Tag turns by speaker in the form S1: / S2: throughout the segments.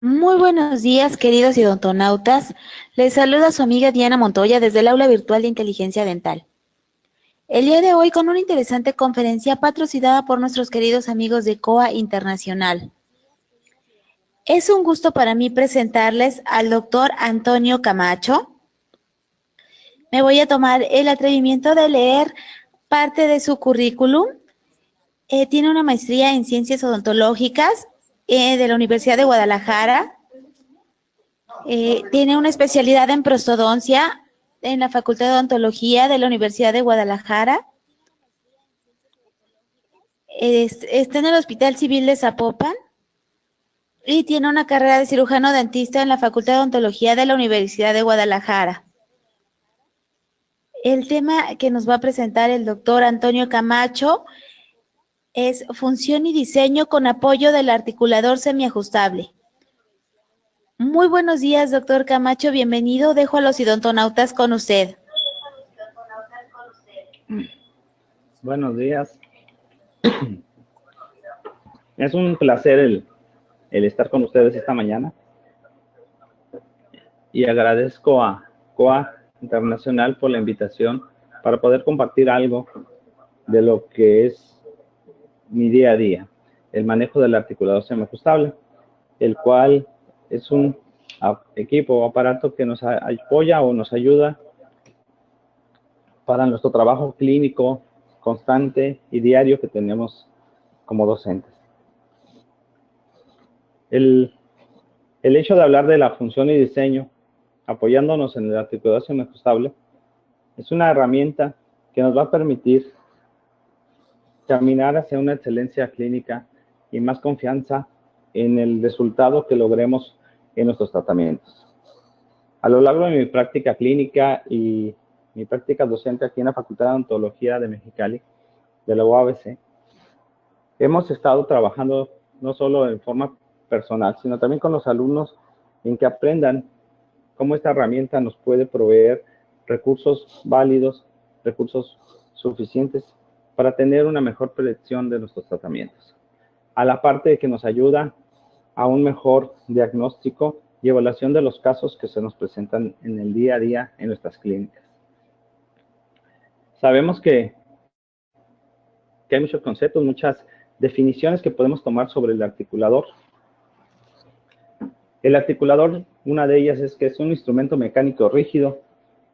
S1: Muy buenos días, queridos odontonautas. Les saluda su amiga Diana Montoya desde el aula virtual de inteligencia dental. El día de hoy con una interesante conferencia patrocinada por nuestros queridos amigos de COA Internacional. Es un gusto para mí presentarles al doctor Antonio Camacho. Me voy a tomar el atrevimiento de leer parte de su currículum. Tiene una maestría en ciencias odontológicas de la Universidad de Guadalajara. Tiene una especialidad en prostodoncia en la Facultad de Odontología de la Universidad de Guadalajara. Está en el Hospital Civil de Zapopan y tiene una carrera de cirujano dentista en la Facultad de Odontología de la Universidad de Guadalajara. El tema que nos va a presentar el doctor Antonio Camacho es función y diseño con apoyo del articulador semiajustable. Muy buenos días, doctor Camacho, bienvenido. Dejo a los odontonautas con usted.
S2: Buenos días. Es un placer el estar con ustedes esta mañana y agradezco a COA Internacional por la invitación para poder compartir algo de lo que es mi día a día, el manejo del articulador semiajustable, el cual es un equipo o aparato que nos apoya o nos ayuda para nuestro trabajo clínico constante y diario que tenemos como docentes. El hecho de hablar de la función y diseño, apoyándonos en el articulador semiajustable, es una herramienta que nos va a permitir caminar hacia una excelencia clínica y más confianza en el resultado que logremos en nuestros tratamientos. A lo largo de mi práctica clínica y mi práctica docente aquí en la Facultad de Odontología de Mexicali, de la UABC, hemos estado trabajando no solo en forma personal, sino también con los alumnos en que aprendan cómo esta herramienta nos puede proveer recursos válidos, recursos suficientes para tener una mejor predicción de nuestros tratamientos. A la parte de que nos ayuda a un mejor diagnóstico y evaluación de los casos que se nos presentan en el día a día en nuestras clínicas. Sabemos que hay muchos conceptos, muchas definiciones que podemos tomar sobre el articulador. El articulador, una de ellas es que es un instrumento mecánico rígido,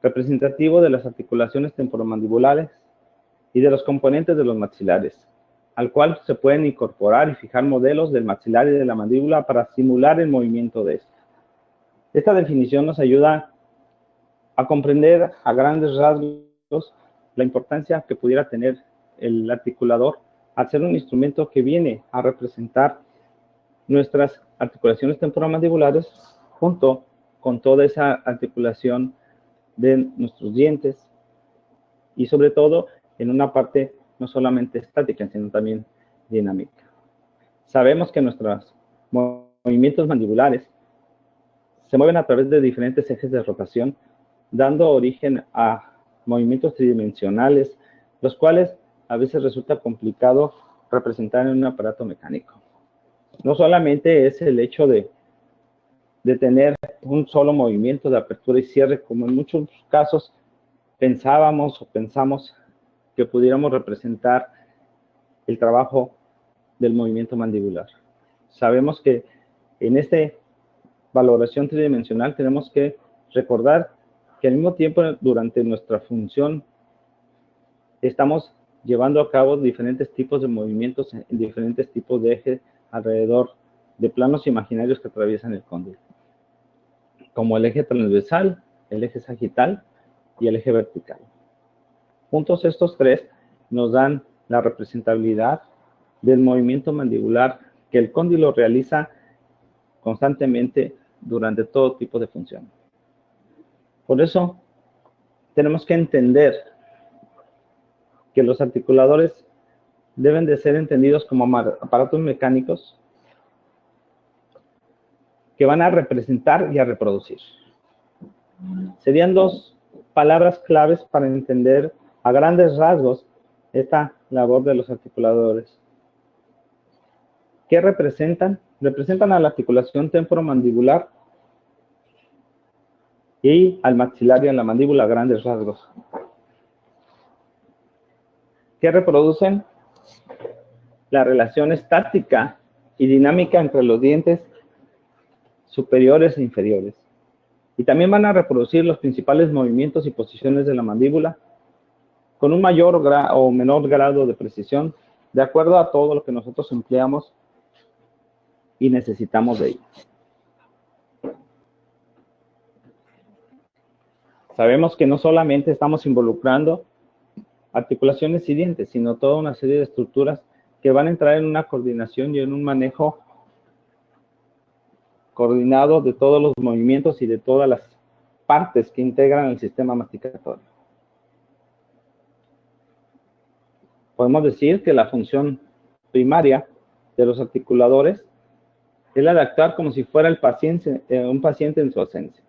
S2: representativo de las articulaciones temporomandibulares y de los componentes de los maxilares, al cual se pueden incorporar y fijar modelos del maxilar y de la mandíbula para simular el movimiento de este. Esta definición nos ayuda a comprender a grandes rasgos la importancia que pudiera tener el articulador al ser un instrumento que viene a representar nuestras articulaciones temporomandibulares junto con toda esa articulación de nuestros dientes y sobre todo en una parte no solamente estática, sino también dinámica. Sabemos que nuestros movimientos mandibulares se mueven a través de diferentes ejes de rotación, dando origen a movimientos tridimensionales, los cuales a veces resulta complicado representar en un aparato mecánico. No solamente es el hecho de tener un solo movimiento de apertura y cierre, como en muchos casos pensábamos o pensamos que pudiéramos representar el trabajo del movimiento mandibular. Sabemos que en esta valoración tridimensional tenemos que recordar que al mismo tiempo durante nuestra función estamos llevando a cabo diferentes tipos de movimientos en diferentes tipos de ejes alrededor de planos imaginarios que atraviesan el cóndilo, como el eje transversal, el eje sagital y el eje vertical. Juntos estos tres nos dan la representabilidad del movimiento mandibular que el cóndilo realiza constantemente durante todo tipo de función. Por eso tenemos que entender que los articuladores deben de ser entendidos como aparatos mecánicos que van a representar y a reproducir. Serían dos palabras claves para entender a grandes rasgos esta labor de los articuladores. ¿Qué representan representan a la articulación temporomandibular y al maxilar y a la mandíbula a grandes rasgos, que reproducen la relación estática y dinámica entre los dientes superiores e inferiores. Y también van a reproducir los principales movimientos y posiciones de la mandíbula con un mayor o menor grado de precisión, de acuerdo a todo lo que nosotros empleamos y necesitamos de ella. Sabemos que no solamente estamos involucrando articulaciones y dientes, sino toda una serie de estructuras que van a entrar en una coordinación y en un manejo coordinado de todos los movimientos y de todas las partes que integran el sistema masticatorio. Podemos decir que la función primaria de los articuladores es la de actuar como si fuera un paciente en su ausencia.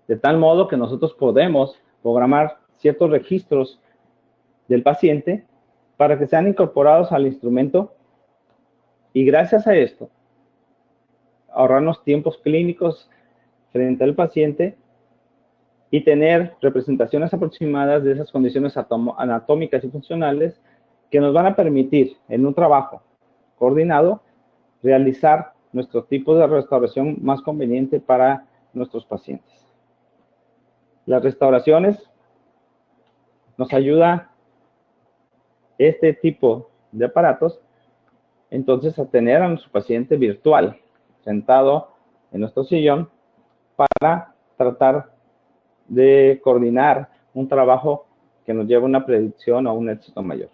S2: De tal modo que nosotros podemos programar ciertos registros del paciente para que sean incorporados al instrumento y gracias a esto ahorrarnos tiempos clínicos frente al paciente y tener representaciones aproximadas de esas condiciones anatómicas y funcionales que nos van a permitir en un trabajo coordinado realizar nuestro tipo de restauración más conveniente para nuestros pacientes. Las restauraciones nos ayuda este tipo de aparatos entonces a tener a nuestro paciente virtual sentado en nuestro sillón para tratar de coordinar un trabajo que nos lleve a una predicción o a un éxito mayor.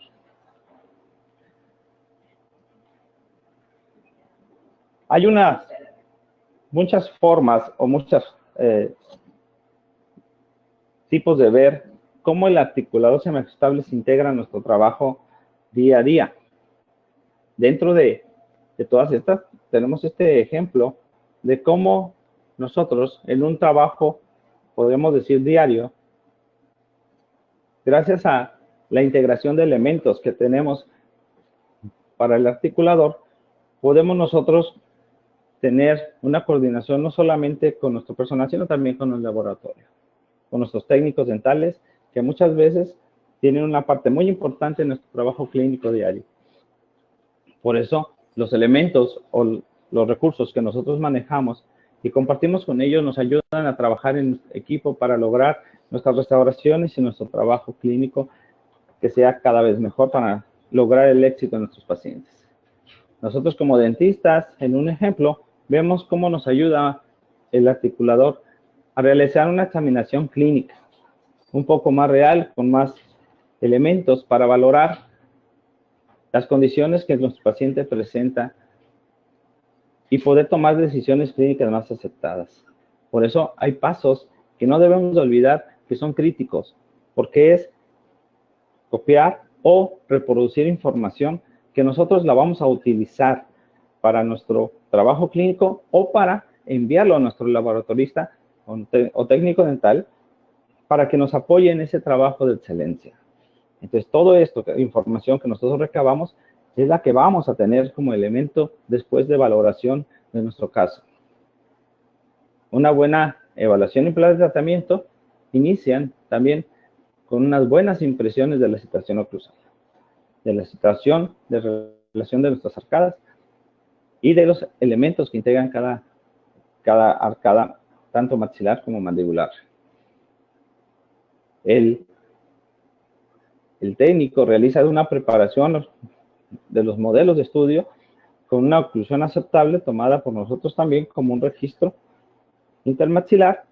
S2: Hay muchas formas o muchos tipos de ver cómo el articulador semiajustable se integra en nuestro trabajo día a día. Dentro de todas estas, tenemos este ejemplo de cómo nosotros en un trabajo, podemos decir diario, gracias a la integración de elementos que tenemos para el articulador, podemos nosotros tener una coordinación no solamente con nuestro personal, sino también con el laboratorio, con nuestros técnicos dentales, que muchas veces tienen una parte muy importante en nuestro trabajo clínico diario. Por eso, los elementos o los recursos que nosotros manejamos y compartimos con ellos nos ayudan a trabajar en equipo para lograr nuestras restauraciones y nuestro trabajo clínico que sea cada vez mejor para lograr el éxito de nuestros pacientes. Nosotros como dentistas, en un ejemplo, vemos cómo nos ayuda el articulador a realizar una examinación clínica un poco más real, con más elementos para valorar las condiciones que nuestro paciente presenta y poder tomar decisiones clínicas más aceptadas. Por eso hay pasos que no debemos de olvidar que son críticos, porque es copiar o reproducir información que nosotros la vamos a utilizar para nuestro trabajo clínico o para enviarlo a nuestro laboratorista o técnico dental para que nos apoye en ese trabajo de excelencia. Entonces, todo esto, información que nosotros recabamos, es la que vamos a tener como elemento después de valoración de nuestro caso. Una buena evaluación y plan de tratamiento inician también con unas buenas impresiones de la situación oclusal, de la situación de relación de nuestras arcadas y de los elementos que integran cada arcada, tanto maxilar como mandibular. El técnico realiza una preparación de los modelos de estudio con una oclusión aceptable tomada por nosotros también como un registro intermaxilar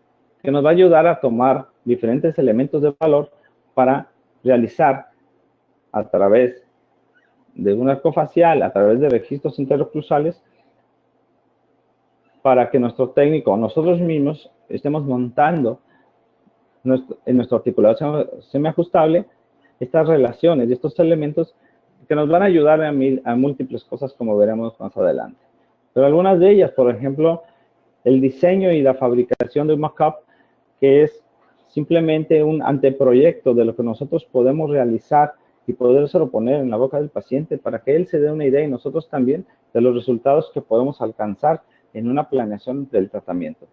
S2: que nos va a ayudar a tomar diferentes elementos de valor para realizar a través de un arco facial, a través de registros interoclusales, para que nuestro técnico, nosotros mismos, estemos montando en nuestro articulador semiajustable estas relaciones y estos elementos que nos van a ayudar a múltiples cosas, como veremos más adelante. Pero algunas de ellas, por ejemplo, el diseño y la fabricación de un mock-up, que es simplemente un anteproyecto de lo que nosotros podemos realizar y podérselo poner en la boca del paciente para que él se dé una idea y nosotros también de los resultados que podemos alcanzar en una planeación del tratamiento.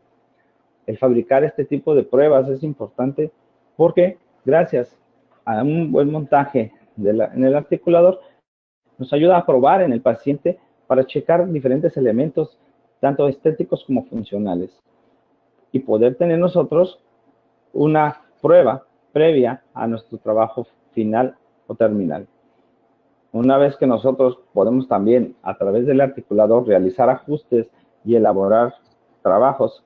S2: El fabricar este tipo de pruebas es importante porque gracias a un buen montaje en el articulador nos ayuda a probar en el paciente para checar diferentes elementos, tanto estéticos como funcionales, y poder tener nosotros una prueba previa a nuestro trabajo final o terminal. Una vez que nosotros podemos también, a través del articulador, realizar ajustes y elaborar trabajos,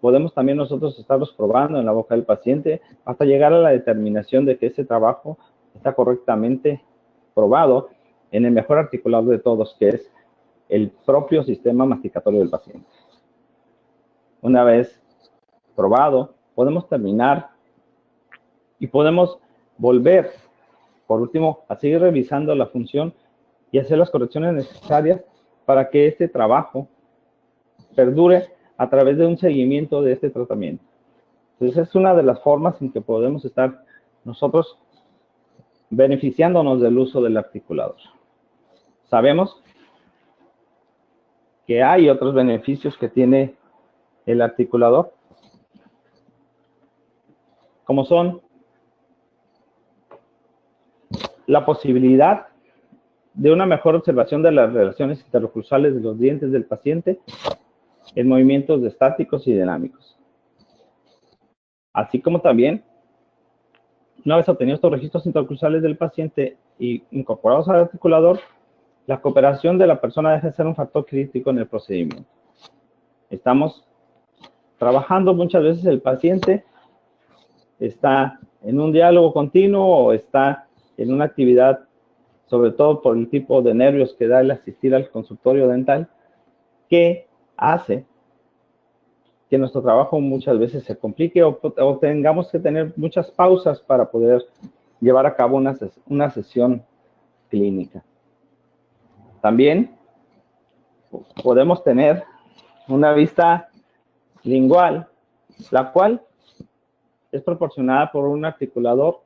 S2: podemos también nosotros estarlos probando en la boca del paciente hasta llegar a la determinación de que ese trabajo está correctamente probado en el mejor articulador de todos, que es el propio sistema masticatorio del paciente. Una vez probado, podemos terminar y podemos volver, por último, a seguir revisando la función y hacer las correcciones necesarias para que este trabajo perdure a través de un seguimiento de este tratamiento. Entonces, es una de las formas en que podemos estar nosotros beneficiándonos del uso del articulador. Sabemos que hay otros beneficios que tiene el articulador, como son la posibilidad de una mejor observación de las relaciones interoclusales de los dientes del paciente en movimientos estáticos y dinámicos. Así como también, una vez obtenidos estos registros interoclusales del paciente y incorporados al articulador, la cooperación de la persona deja de ser un factor crítico en el procedimiento. Estamos trabajando muchas veces, el paciente está en un diálogo continuo o está en una actividad, sobre todo por el tipo de nervios que da el asistir al consultorio dental, que hace que nuestro trabajo muchas veces se complique o tengamos que tener muchas pausas para poder llevar a cabo una sesión clínica. También podemos tener una vista lingual, la cual es proporcionada por un articulador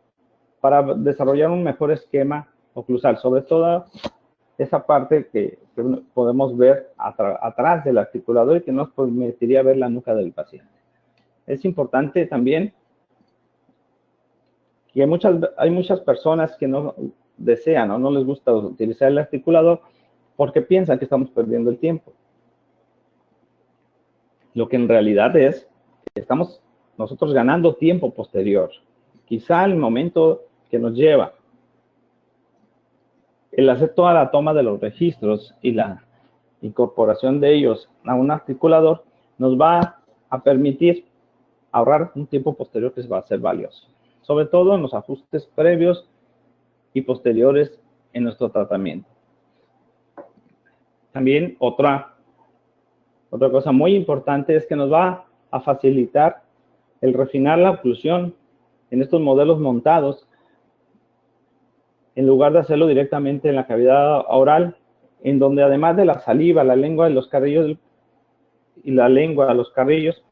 S2: para desarrollar un mejor esquema oclusal, sobre todo esa parte que podemos ver atrás del articulador y que nos permitiría ver la nuca del paciente. Es importante también que hay muchas personas que no desean o no les gusta utilizar el articulador porque piensan que estamos perdiendo el tiempo. Lo que en realidad es que estamos nosotros ganando tiempo posterior. Quizá el momento que nos lleva el hacer toda la toma de los registros y la incorporación de ellos a un articulador nos va a permitir ahorrar un tiempo posterior que va a ser valioso, sobre todo en los ajustes previos y posteriores en nuestro tratamiento. También otra cosa muy importante es que nos va a facilitar el refinar la oclusión en estos modelos montados, en lugar de hacerlo directamente en la cavidad oral, en donde además de la saliva, la lengua y los carrillos y la lengua, los carrillos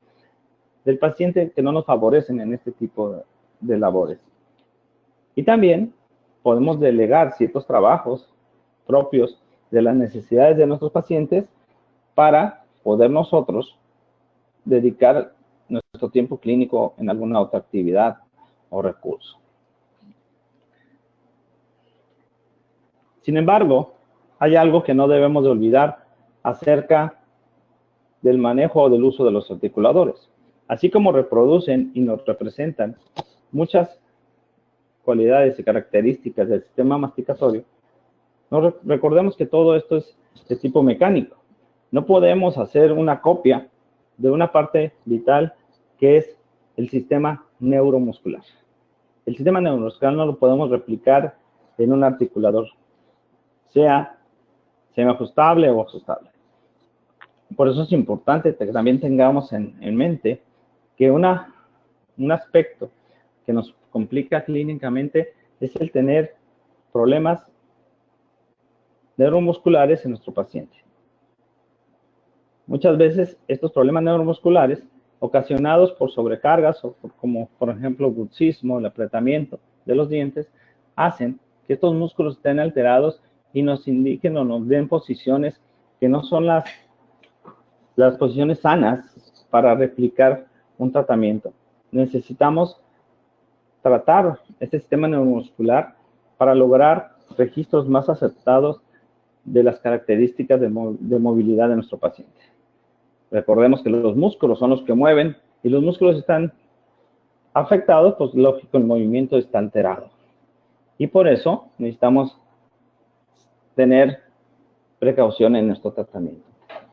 S2: del paciente que no nos favorecen en este tipo de labores. Y también podemos delegar ciertos trabajos propios de las necesidades de nuestros pacientes para poder nosotros dedicar nuestro tiempo clínico en alguna otra actividad o recurso. Sin embargo, hay algo que no debemos de olvidar acerca del manejo o del uso de los articuladores. Así como reproducen y nos representan muchas cualidades y características del sistema masticatorio, recordemos que todo esto es de tipo mecánico. No podemos hacer una copia de una parte vital que es el sistema neuromuscular. El sistema neuromuscular no lo podemos replicar en un articulador, sea semiajustable o ajustable. Por eso es importante que también tengamos en mente que un aspecto que nos complica clínicamente es el tener problemas neuromusculares en nuestro paciente. Muchas veces estos problemas neuromusculares ocasionados por sobrecargas o como por ejemplo bruxismo, el apretamiento de los dientes, hacen que estos músculos estén alterados y nos indiquen o nos den posiciones que no son las posiciones sanas para replicar un tratamiento. Necesitamos tratar este sistema neuromuscular para lograr registros más acertados de las características de movilidad de nuestro paciente. Recordemos que los músculos son los que mueven y los músculos están afectados, pues lógico, el movimiento está alterado. Y por eso necesitamos tener precaución en nuestro tratamiento.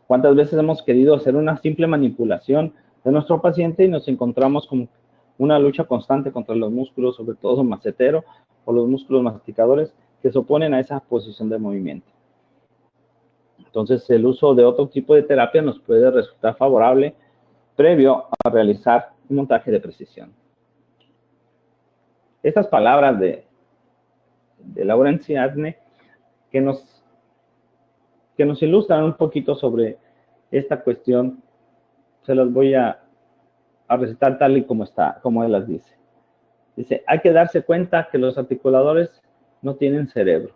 S2: ¿Cuántas veces hemos querido hacer una simple manipulación de nuestro paciente y nos encontramos con una lucha constante contra los músculos, sobre todo macetero o los músculos masticadores, que se oponen a esa posición de movimiento? Entonces, el uso de otro tipo de terapia nos puede resultar favorable previo a realizar un montaje de precisión. Estas palabras de Lawrence Adne que nos ilustran un poquito sobre esta cuestión, se las voy a recitar tal y como está, como él las dice. Dice, hay que darse cuenta que los articuladores no tienen cerebro.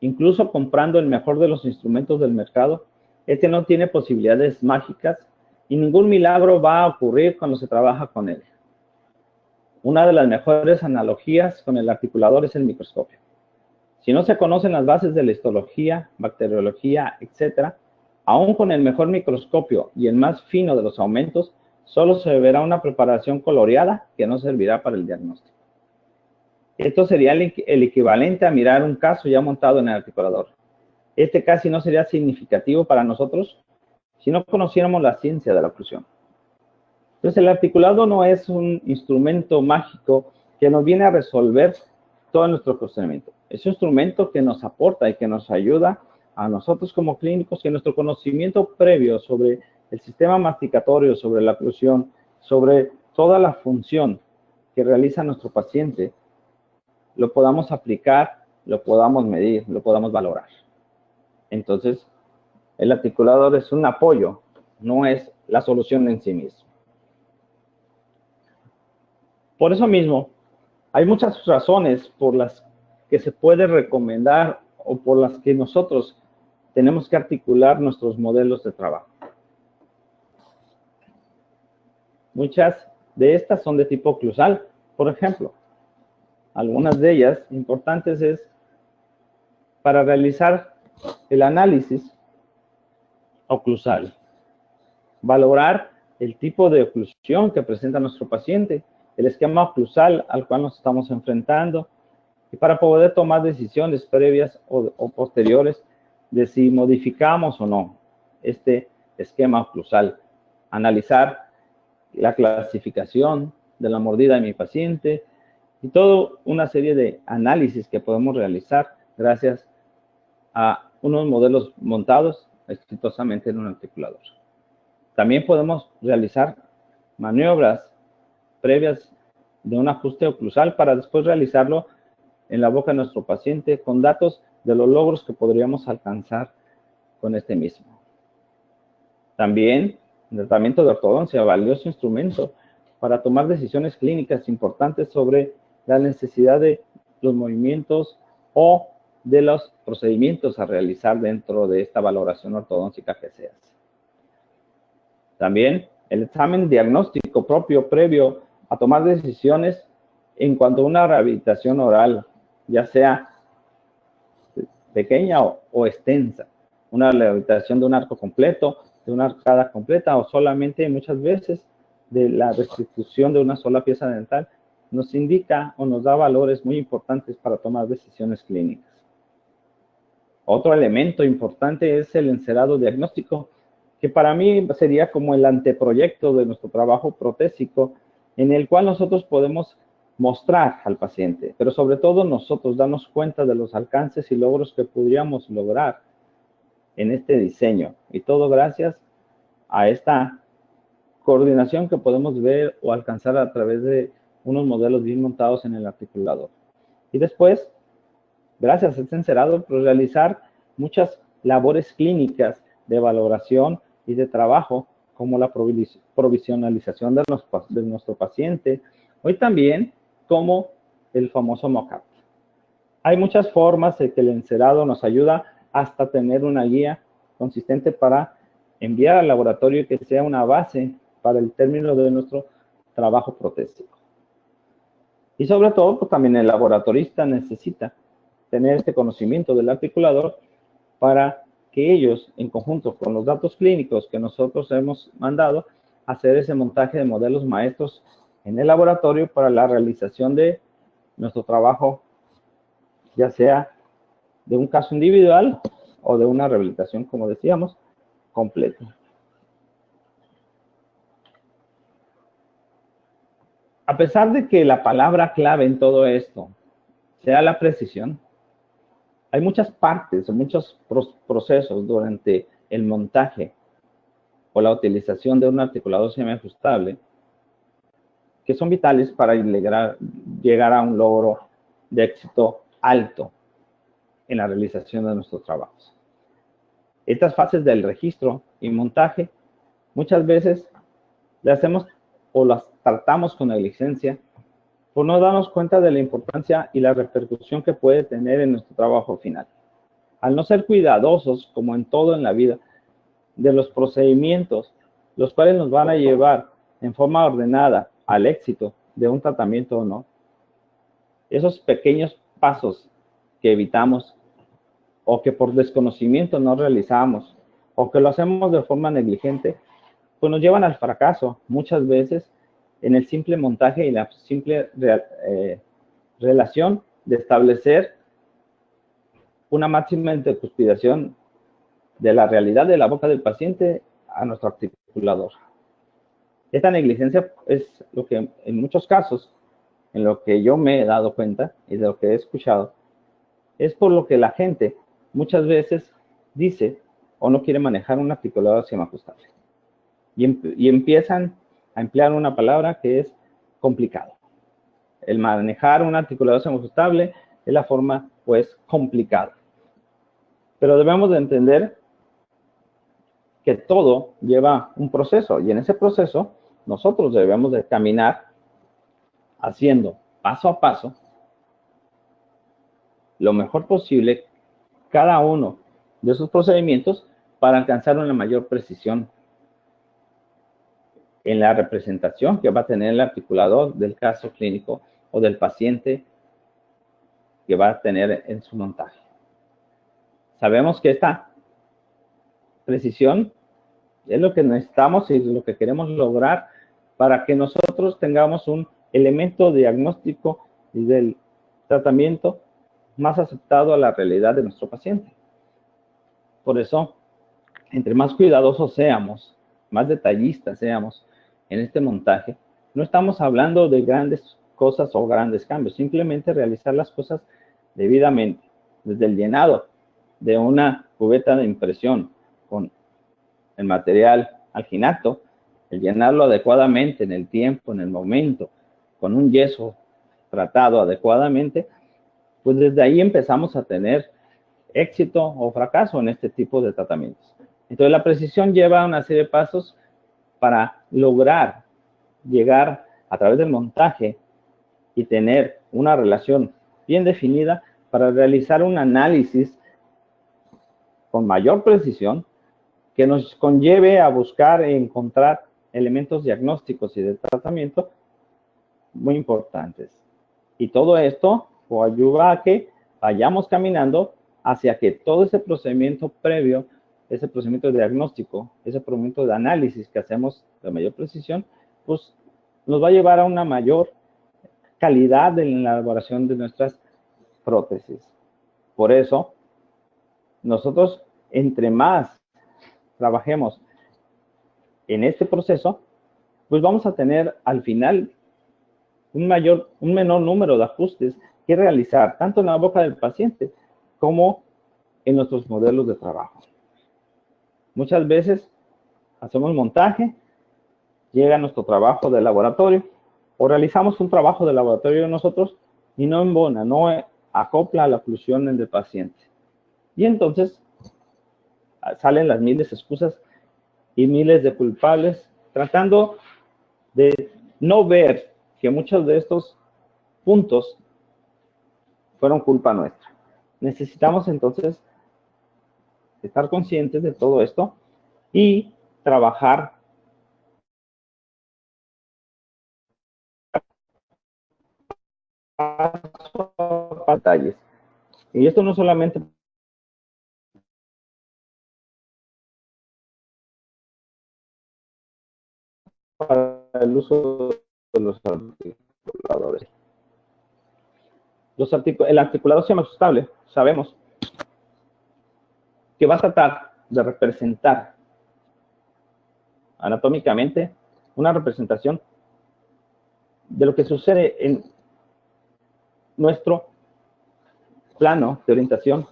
S2: Incluso comprando el mejor de los instrumentos del mercado, este no tiene posibilidades mágicas y ningún milagro va a ocurrir cuando se trabaja con él. Una de las mejores analogías con el articulador es el microscopio. Si no se conocen las bases de la histología, bacteriología, etc., aún con el mejor microscopio y el más fino de los aumentos, solo se verá una preparación coloreada que no servirá para el diagnóstico. Esto sería el equivalente a mirar un caso ya montado en el articulador. Este casi no sería significativo para nosotros si no conociéramos la ciencia de la oclusión. Entonces, el articulado no es un instrumento mágico que nos viene a resolver todo nuestro procedimiento. Es un instrumento que nos aporta y que nos ayuda a nosotros como clínicos, que nuestro conocimiento previo sobre el sistema masticatorio, sobre la oclusión, sobre toda la función que realiza nuestro paciente, lo podamos aplicar, lo podamos medir, lo podamos valorar. Entonces, el articulador es un apoyo, no es la solución en sí mismo. Por eso mismo, hay muchas razones por las que se puede recomendar o por las que nosotros tenemos que articular nuestros modelos de trabajo. Muchas de estas son de tipo oclusal, por ejemplo. Algunas de ellas importantes es para realizar el análisis oclusal, valorar el tipo de oclusión que presenta nuestro paciente, el esquema oclusal al cual nos estamos enfrentando, y para poder tomar decisiones previas o posteriores de si modificamos o no este esquema oclusal, analizar la clasificación de la mordida de mi paciente, y toda una serie de análisis que podemos realizar gracias a unos modelos montados exitosamente en un articulador. También podemos realizar maniobras previas de un ajuste oclusal para después realizarlo en la boca de nuestro paciente con datos de los logros que podríamos alcanzar con este mismo. También el tratamiento de ortodoncia, valioso instrumento para tomar decisiones clínicas importantes sobre la necesidad de los movimientos o de los procedimientos a realizar dentro de esta valoración ortodóntica que se hace. También el examen diagnóstico propio previo a tomar decisiones en cuanto a una rehabilitación oral, ya sea pequeña o extensa, una rehabilitación de un arco completo, de una arcada completa o solamente muchas veces de la restitución de una sola pieza dental, nos indica o nos da valores muy importantes para tomar decisiones clínicas. Otro elemento importante es el encerado diagnóstico, que para mí sería como el anteproyecto de nuestro trabajo protésico, en el cual nosotros podemos mostrar al paciente, pero sobre todo nosotros darnos cuenta de los alcances y logros que podríamos lograr en este diseño, y todo gracias a esta coordinación que podemos ver o alcanzar a través de unos modelos bien montados en el articulador. Y después, gracias a este encerado, pues realizar muchas labores clínicas de valoración y de trabajo, como la provisionalización de nuestro paciente, hoy también como el famoso mock-up. Hay muchas formas en que el encerado nos ayuda hasta tener una guía consistente para enviar al laboratorio que sea una base para el término de nuestro trabajo protésico. Y sobre todo, pues también el laboratorista necesita tener este conocimiento del articulador para que ellos, en conjunto con los datos clínicos que nosotros hemos mandado, hacer ese montaje de modelos maestros en el laboratorio para la realización de nuestro trabajo, ya sea de un caso individual o de una rehabilitación, como decíamos, completa. A pesar de que la palabra clave en todo esto sea la precisión, hay muchas partes o muchos procesos durante el montaje o la utilización de un articulador semiajustable que son vitales para llegar a un logro de éxito alto en la realización de nuestros trabajos. Estas fases del registro y montaje muchas veces le hacemos o las tratamos con negligencia por no darnos cuenta de la importancia y la repercusión que puede tener en nuestro trabajo final. Al no ser cuidadosos, como en todo en la vida, de los procedimientos, los cuales nos van a llevar en forma ordenada al éxito de un tratamiento o no, esos pequeños pasos que evitamos o que por desconocimiento no realizamos o que lo hacemos de forma negligente, pues nos llevan al fracaso muchas veces en el simple montaje y la simple relación de establecer una máxima intercuspidación de la realidad de la boca del paciente a nuestro articulador. Esta negligencia es lo que en muchos casos, en lo que yo me he dado cuenta y de lo que he escuchado, es por lo que la gente muchas veces dice o no quiere manejar un articulador semiajustable. Y empiezan a emplear una palabra que es complicado. El manejar un articulador semiajustable es la forma, pues, complicada. Pero debemos de entender que todo lleva un proceso y en ese proceso nosotros debemos de caminar haciendo paso a paso lo mejor posible cada uno de esos procedimientos para alcanzar una mayor precisión en la representación que va a tener el articulador del caso clínico o del paciente que va a tener en su montaje. Sabemos que esta precisión es lo que necesitamos y lo que queremos lograr para que nosotros tengamos un elemento diagnóstico y del tratamiento más aceptado a la realidad de nuestro paciente. Por eso, entre más cuidadosos seamos, más detallistas seamos en este montaje, no estamos hablando de grandes cosas o grandes cambios, simplemente realizar las cosas debidamente, desde el llenado de una cubeta de impresión con el material alginato, el llenarlo adecuadamente en el tiempo, en el momento, con un yeso tratado adecuadamente, pues desde ahí empezamos a tener éxito o fracaso en este tipo de tratamientos. Entonces la precisión lleva una serie de pasos para lograr llegar a través del montaje y tener una relación bien definida para realizar un análisis con mayor precisión que nos conlleve a buscar e encontrar elementos diagnósticos y de tratamiento muy importantes. Y todo esto ayuda a que vayamos caminando hacia que todo ese procedimiento previo, ese procedimiento de diagnóstico, ese procedimiento de análisis que hacemos de mayor precisión, pues nos va a llevar a una mayor calidad en la elaboración de nuestras prótesis. Por eso, nosotros, entre más trabajemos en este proceso, pues vamos a tener al final un menor número de ajustes que realizar, tanto en la boca del paciente como en nuestros modelos de trabajo. Muchas veces hacemos montaje, llega nuestro trabajo de laboratorio o realizamos un trabajo de laboratorio nosotros y no embona, no acopla a la oclusión del paciente. Y entonces salen las miles de excusas y miles de culpables tratando de no ver que muchos de estos puntos fueron culpa nuestra. Necesitamos entonces estar conscientes de todo esto y trabajar detalles. Y esto no solamente para el uso de los articuladores. El articulador semiajustable, sabemos que va a tratar de representar anatómicamente una representación de lo que sucede en nuestro plano de orientación,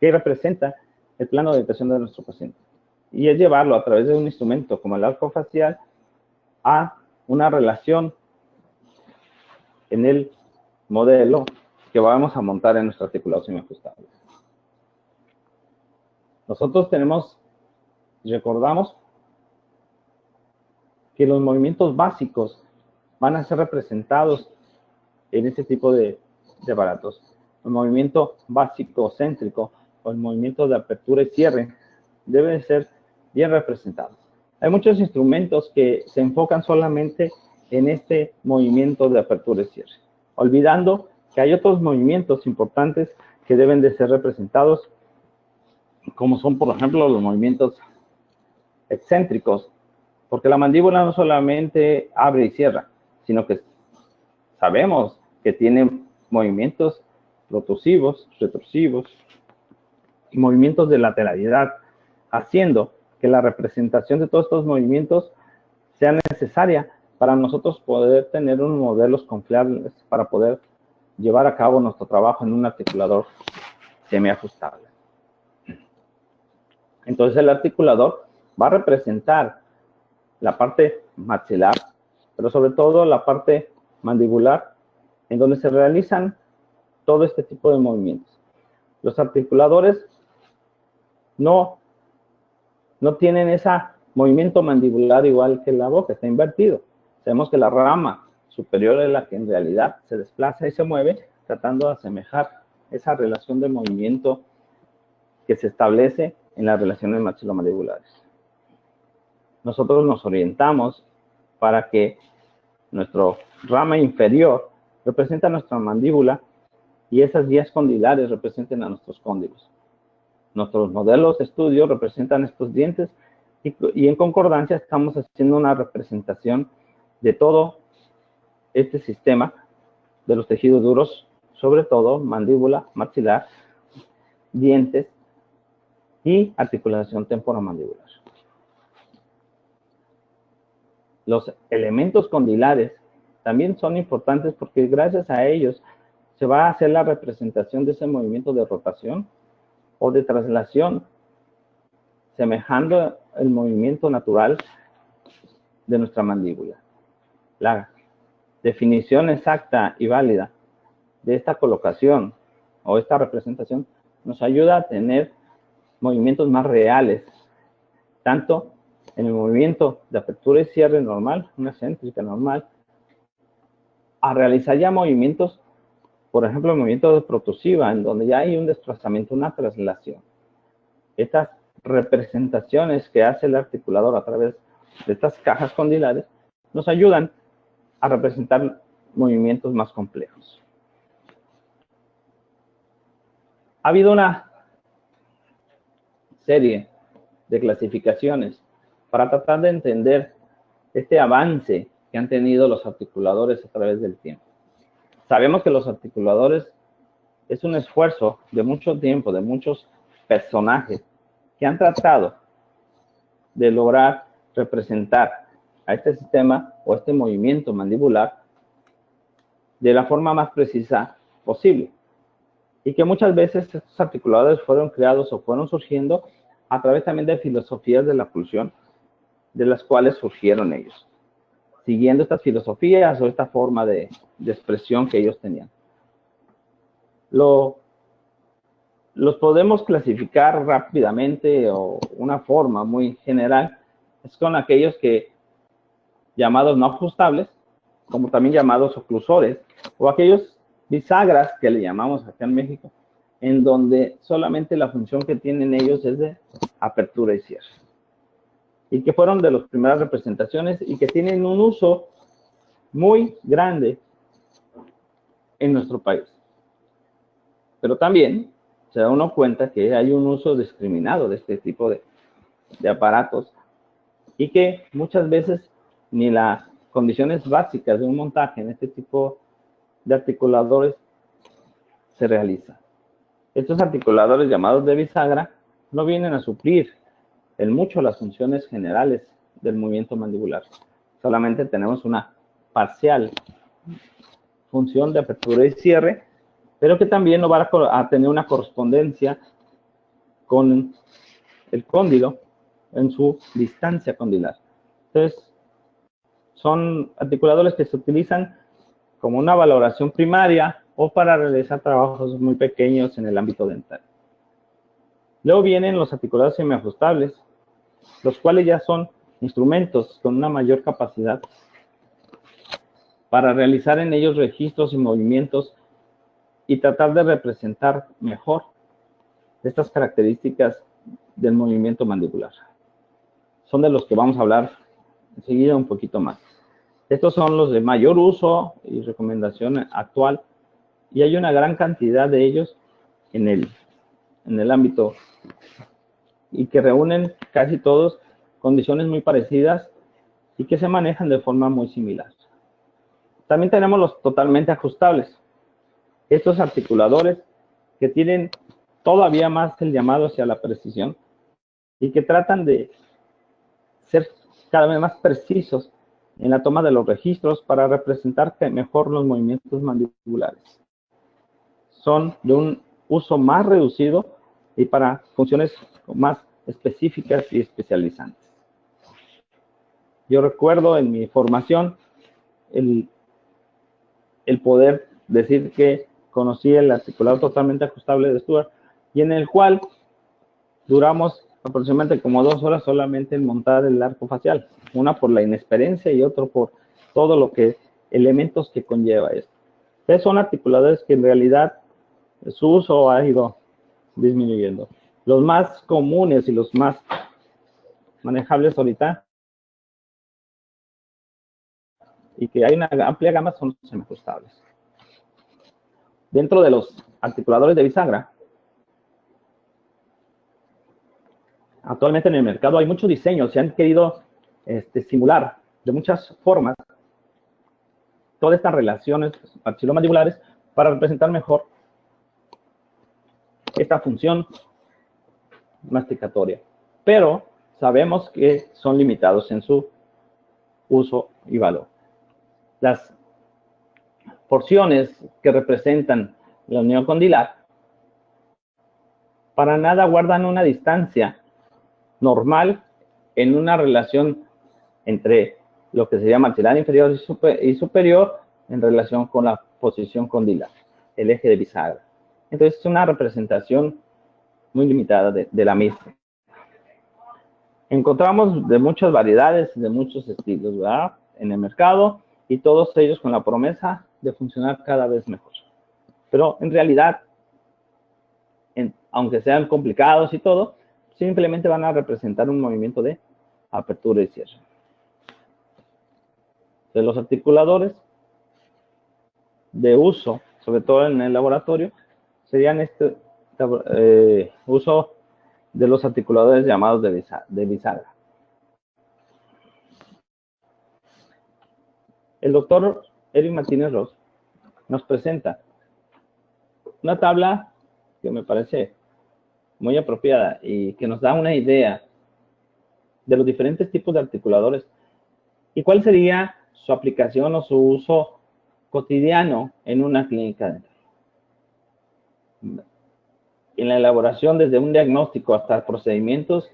S2: que representa el plano de orientación de nuestro paciente. Y es llevarlo a través de un instrumento como el arco facial a una relación en el modelo que vamos a montar en nuestro articulado semiajustable. Nosotros recordamos que los movimientos básicos van a ser representados en este tipo de aparatos. El movimiento básico céntrico o el movimiento de apertura y cierre debe ser bien representado. Hay muchos instrumentos que se enfocan solamente en este movimiento de apertura y cierre, olvidando que hay otros movimientos importantes que deben de ser representados, como son, por ejemplo, los movimientos excéntricos, porque la mandíbula no solamente abre y cierra, sino que sabemos que tiene movimientos protrusivos, retrorsivos, y movimientos de lateralidad, haciendo que la representación de todos estos movimientos sea necesaria para nosotros poder tener unos modelos confiables para poder llevar a cabo nuestro trabajo en un articulador semiajustable. Entonces el articulador va a representar la parte maxilar, pero sobre todo la parte mandibular, en donde se realizan todo este tipo de movimientos. Los articuladores no tienen ese movimiento mandibular igual que la boca, está invertido. Sabemos que la rama superior es la que en realidad se desplaza y se mueve, tratando de asemejar esa relación de movimiento que se establece en las relaciones maxilomandibulares. Nosotros nos orientamos para que nuestra rama inferior represente nuestra mandíbula y esas vías condilares representen a nuestros cóndilos. Nuestros modelos de estudio representan estos dientes y en concordancia estamos haciendo una representación de todo este sistema de los tejidos duros, sobre todo mandíbula, maxilar, dientes y articulación temporomandibular. Los elementos condilares también son importantes porque gracias a ellos se va a hacer la representación de ese movimiento de rotación o de traslación, semejando el movimiento natural de nuestra mandíbula. La definición exacta y válida de esta colocación o esta representación nos ayuda a tener movimientos más reales, tanto en el movimiento de apertura y cierre normal, una céntrica normal, a realizar ya movimientos, por ejemplo, el movimiento de protrusiva, en donde ya hay un desplazamiento, una traslación. Estas representaciones que hace el articulador a través de estas cajas condilares nos ayudan a representar movimientos más complejos. Ha habido una serie de clasificaciones para tratar de entender este avance que han tenido los articuladores a través del tiempo. Sabemos que los articuladores es un esfuerzo de mucho tiempo, de muchos personajes que han tratado de lograr representar a este sistema o este movimiento mandibular de la forma más precisa posible. Y que muchas veces estos articuladores fueron creados o fueron surgiendo a través también de filosofías de la pulsión, de las cuales surgieron ellos, siguiendo estas filosofías o esta forma de expresión que ellos tenían. Los podemos clasificar rápidamente o una forma muy general es con aquellos que llamados no ajustables, como también llamados oclusores, o aquellos bisagras, que le llamamos acá en México, en donde solamente la función que tienen ellos es de apertura y cierre. Y que fueron de las primeras representaciones y que tienen un uso muy grande en nuestro país. Pero también se da uno cuenta que hay un uso discriminado de este tipo de aparatos y que muchas veces ni las condiciones básicas de un montaje en este tipo de articuladores se realizan. Estos articuladores llamados de bisagra no vienen a suplir en mucho las funciones generales del movimiento mandibular. Solamente tenemos una parcial función de apertura y cierre, pero que también no va a tener una correspondencia con el cóndilo en su distancia condilar. Entonces, son articuladores que se utilizan como una valoración primaria o para realizar trabajos muy pequeños en el ámbito dental. Luego vienen los articuladores semiajustables, los cuales ya son instrumentos con una mayor capacidad para realizar en ellos registros y movimientos y tratar de representar mejor estas características del movimiento mandibular. Son de los que vamos a hablar enseguida un poquito más. Estos son los de mayor uso y recomendación actual, y hay una gran cantidad de ellos en el ámbito y que reúnen casi todos condiciones muy parecidas y que se manejan de forma muy similar. También tenemos los totalmente ajustables. Estos articuladores que tienen todavía más el llamado hacia la precisión y que tratan de ser cada vez más precisos en la toma de los registros para representar mejor los movimientos mandibulares. Son de un uso más reducido y para funciones más específicas y especializantes. Yo recuerdo en mi formación el poder decir que conocí el articulador totalmente ajustable de Stuart y en el cual duramos aproximadamente como 2 horas solamente en montar el arco facial, una por la inexperiencia y otro por todo lo que elementos que conlleva esto. Entonces son articuladores que en realidad su uso ha ido disminuyendo. Los más comunes y los más manejables ahorita y que hay una amplia gama son los semiajustables. Dentro de los articuladores de bisagra, actualmente en el mercado hay muchos diseños, se han querido simular de muchas formas todas estas relaciones maxilomandibulares para representar mejor esta función masticatoria. Pero sabemos que son limitados en su uso y valor. Las porciones que representan la unión condilar para nada guardan una distancia normal en una relación entre lo que sería maxilar inferior y superior en relación con la posición condilar, el eje de bisagra. Entonces es una representación muy limitada de la misma. Encontramos de muchas variedades, de muchos estilos, ¿verdad?, en el mercado, y todos ellos con la promesa de funcionar cada vez mejor. Pero en realidad, aunque sean complicados y todo, simplemente van a representar un movimiento de apertura y cierre. De los articuladores de uso, sobre todo en el laboratorio, serían uso de los articuladores llamados de bisagra. El doctor Eric Martínez Ross nos presenta una tabla que me parece muy apropiada y que nos da una idea de los diferentes tipos de articuladores y cuál sería su aplicación o su uso cotidiano en una clínica dental. En la elaboración desde un diagnóstico hasta procedimientos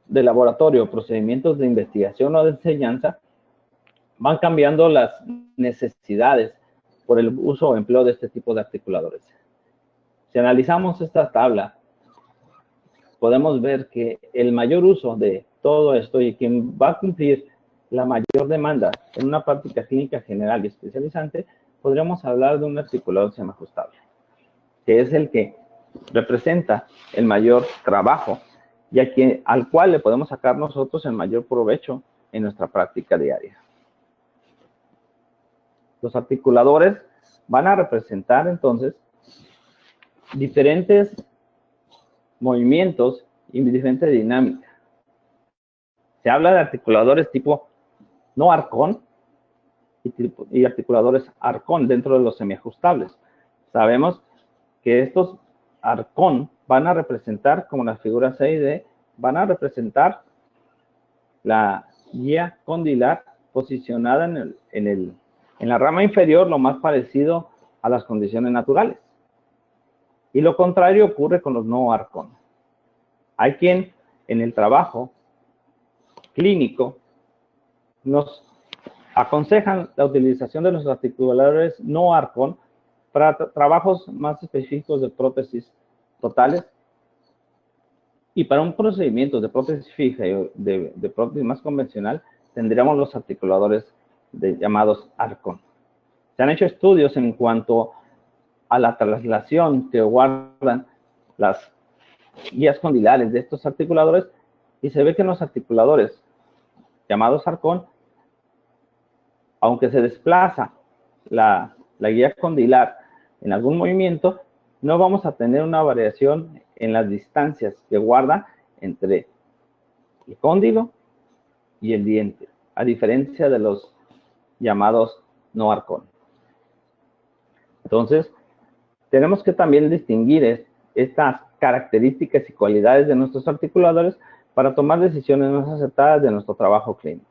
S2: de laboratorio, procedimientos de investigación o de enseñanza, van cambiando las necesidades por el uso o empleo de este tipo de articuladores. Si analizamos esta tabla, podemos ver que el mayor uso de todo esto y quien va a cumplir la mayor demanda en una práctica clínica general y especializante podríamos hablar de un articulador semiajustable, que es el que representa el mayor trabajo y al cual le podemos sacar nosotros el mayor provecho en nuestra práctica diaria. Los articuladores van a representar entonces diferentes movimientos y diferentes dinámicas. Se habla de articuladores tipo no arcón y articuladores arcón dentro de los semiajustables. Sabemos que estos arcón van a representar, como la figura 6D, van a representar la guía condilar posicionada en la rama inferior, lo más parecido a las condiciones naturales. Y lo contrario ocurre con los no arcón. Hay quien en el trabajo clínico nos aconsejan la utilización de los articuladores no arcón para trabajos más específicos de prótesis totales y para un procedimiento de prótesis fija y de prótesis más convencional tendríamos los articuladores llamados arcón. Se han hecho estudios en cuanto a la traslación que guardan las guías condilares de estos articuladores y se ve que en los articuladores llamados arcón, aunque se desplaza la guía condilar en algún movimiento, no vamos a tener una variación en las distancias que guarda entre el cóndilo y el diente, a diferencia de los llamados no arcón. Entonces, tenemos que también distinguir estas características y cualidades de nuestros articuladores para tomar decisiones más acertadas de nuestro trabajo clínico.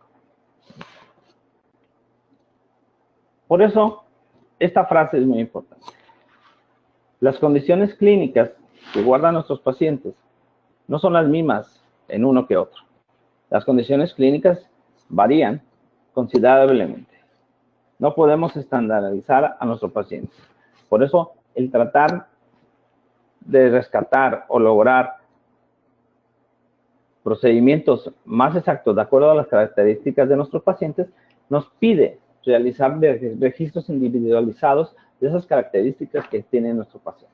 S2: Por eso, esta frase es muy importante. Las condiciones clínicas que guardan nuestros pacientes no son las mismas en uno que otro. Las condiciones clínicas varían considerablemente. No podemos estandarizar a nuestros pacientes. Por eso, el tratar de rescatar o lograr procedimientos más exactos de acuerdo a las características de nuestros pacientes nos pide realizar registros individualizados de esas características que tiene nuestro paciente.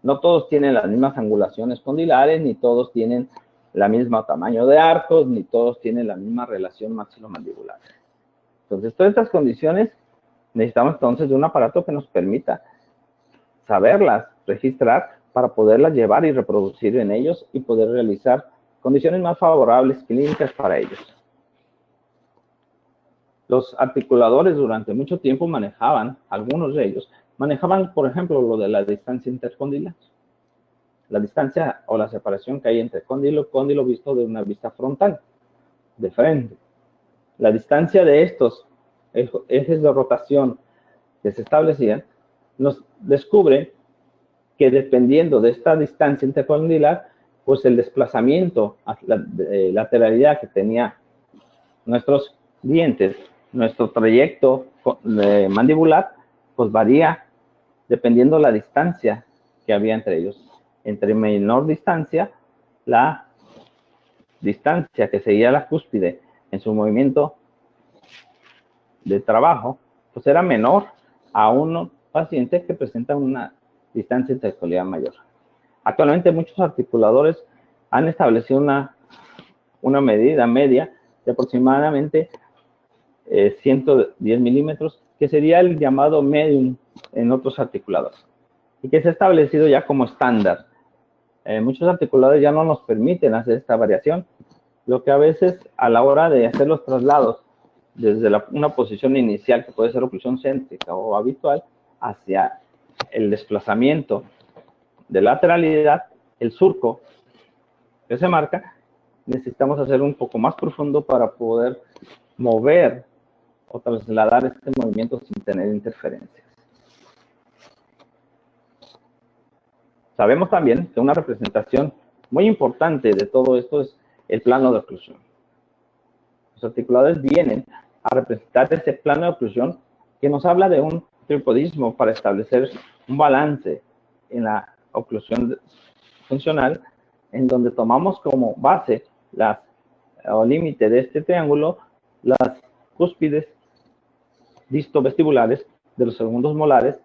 S2: No todos tienen las mismas angulaciones condilares, ni todos tienen el mismo tamaño de arcos, ni todos tienen la misma relación maxilomandibular. Entonces, todas estas condiciones necesitamos entonces de un aparato que nos permita saberlas, registrar, para poderlas llevar y reproducir en ellos y poder realizar condiciones más favorables clínicas para ellos. Los articuladores durante mucho tiempo manejaban, algunos de ellos, manejaban, por ejemplo, lo de la distancia intercondilar. La distancia o la separación que hay entre cóndilo y cóndilo visto de una vista frontal, de frente. La distancia de estos ejes de rotación que se establecían nos descubre que dependiendo de esta distancia intercondilar, pues el desplazamiento, la lateralidad que tenía nuestros dientes, nuestro trayecto mandibular, pues varía dependiendo la distancia que había entre ellos. Entre menor distancia, la distancia que seguía la cúspide en su movimiento de trabajo, pues era menor a un paciente que presenta una distancia intercoliar mayor. Actualmente muchos articuladores han establecido una medida media de aproximadamente 110 milímetros, que sería el llamado medium en otros articuladores, y que se ha establecido ya como estándar. Muchos articuladores ya no nos permiten hacer esta variación, lo que a veces a la hora de hacer los traslados desde una posición inicial, que puede ser oclusión céntrica o habitual, hacia el desplazamiento de lateralidad, el surco que se marca, necesitamos hacer un poco más profundo para poder mover o trasladar este movimiento sin tener interferencias. Sabemos también que una representación muy importante de todo esto es el plano de oclusión. Los articuladores vienen a representar ese plano de oclusión que nos habla de un tripodismo para establecer un balance en la oclusión funcional, en donde tomamos como base o límite de este triángulo las cúspides distovestibulares de los segundos molares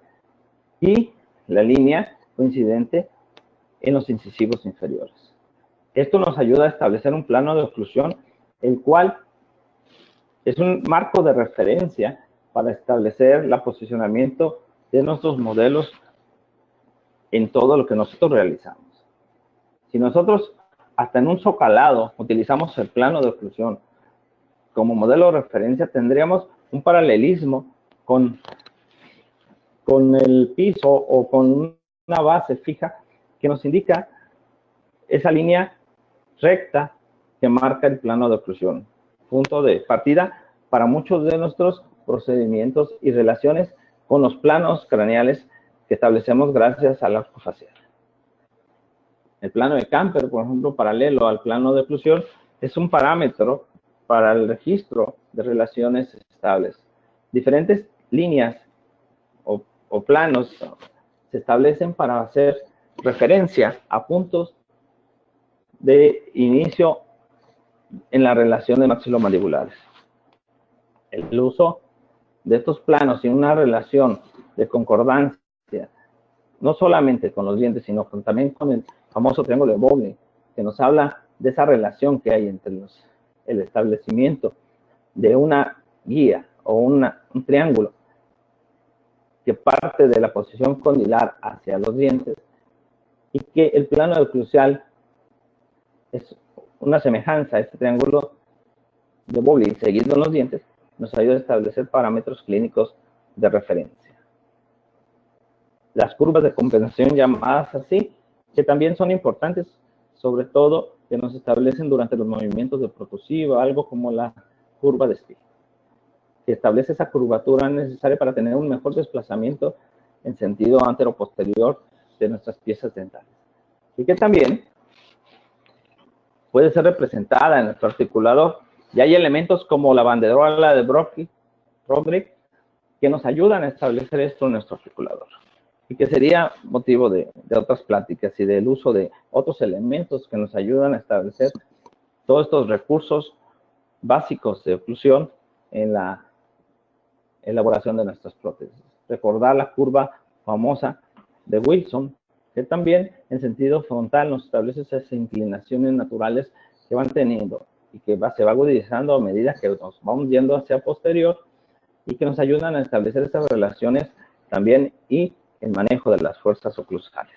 S2: y la línea coincidente en los incisivos inferiores. Esto nos ayuda a establecer un plano de oclusión, el cual es un marco de referencia para establecer el posicionamiento de nuestros modelos en todo lo que nosotros realizamos. Si nosotros hasta en un socalado utilizamos el plano de oclusión como modelo de referencia, tendríamos un paralelismo con el piso o con una base fija que nos indica esa línea recta que marca el plano de oclusión, punto de partida para muchos de nuestros procedimientos y relaciones con los planos craneales que establecemos gracias al arco facial. El plano de Camper, por ejemplo, paralelo al plano de oclusión, es un parámetro para el registro de relaciones estables. Diferentes líneas o planos se establecen para hacer referencia a puntos de inicio en la relación de maxilomandibulares. El uso de estos planos y una relación de concordancia, no solamente con los dientes, sino también con el famoso triángulo de Bowley, que nos habla de esa relación que hay entre el establecimiento de una guía o un triángulo que parte de la posición condilar hacia los dientes y que el plano oclusal es una semejanza a este triángulo de Bowley seguido en los dientes, nos ayuda a establecer parámetros clínicos de referencia. Las curvas de compensación llamadas así, que también son importantes, sobre todo que nos establecen durante los movimientos de protrusiva, algo como la curva de Stich, que establece esa curvatura necesaria para tener un mejor desplazamiento en sentido antero-posterior de nuestras piezas dentales. Y que también puede ser representada en nuestro articulador. Y hay elementos como la banderola de Broderick que nos ayudan a establecer esto en nuestro articulador. Y que sería motivo de otras pláticas y del uso de otros elementos que nos ayudan a establecer todos estos recursos básicos de oclusión en la elaboración de nuestras prótesis. Recordar la curva famosa de Wilson, que también en sentido frontal nos establece esas inclinaciones naturales que van teniendo y que se va agudizando a medida que nos vamos yendo hacia posterior y que nos ayudan a establecer esas relaciones también y el manejo de las fuerzas oclusales.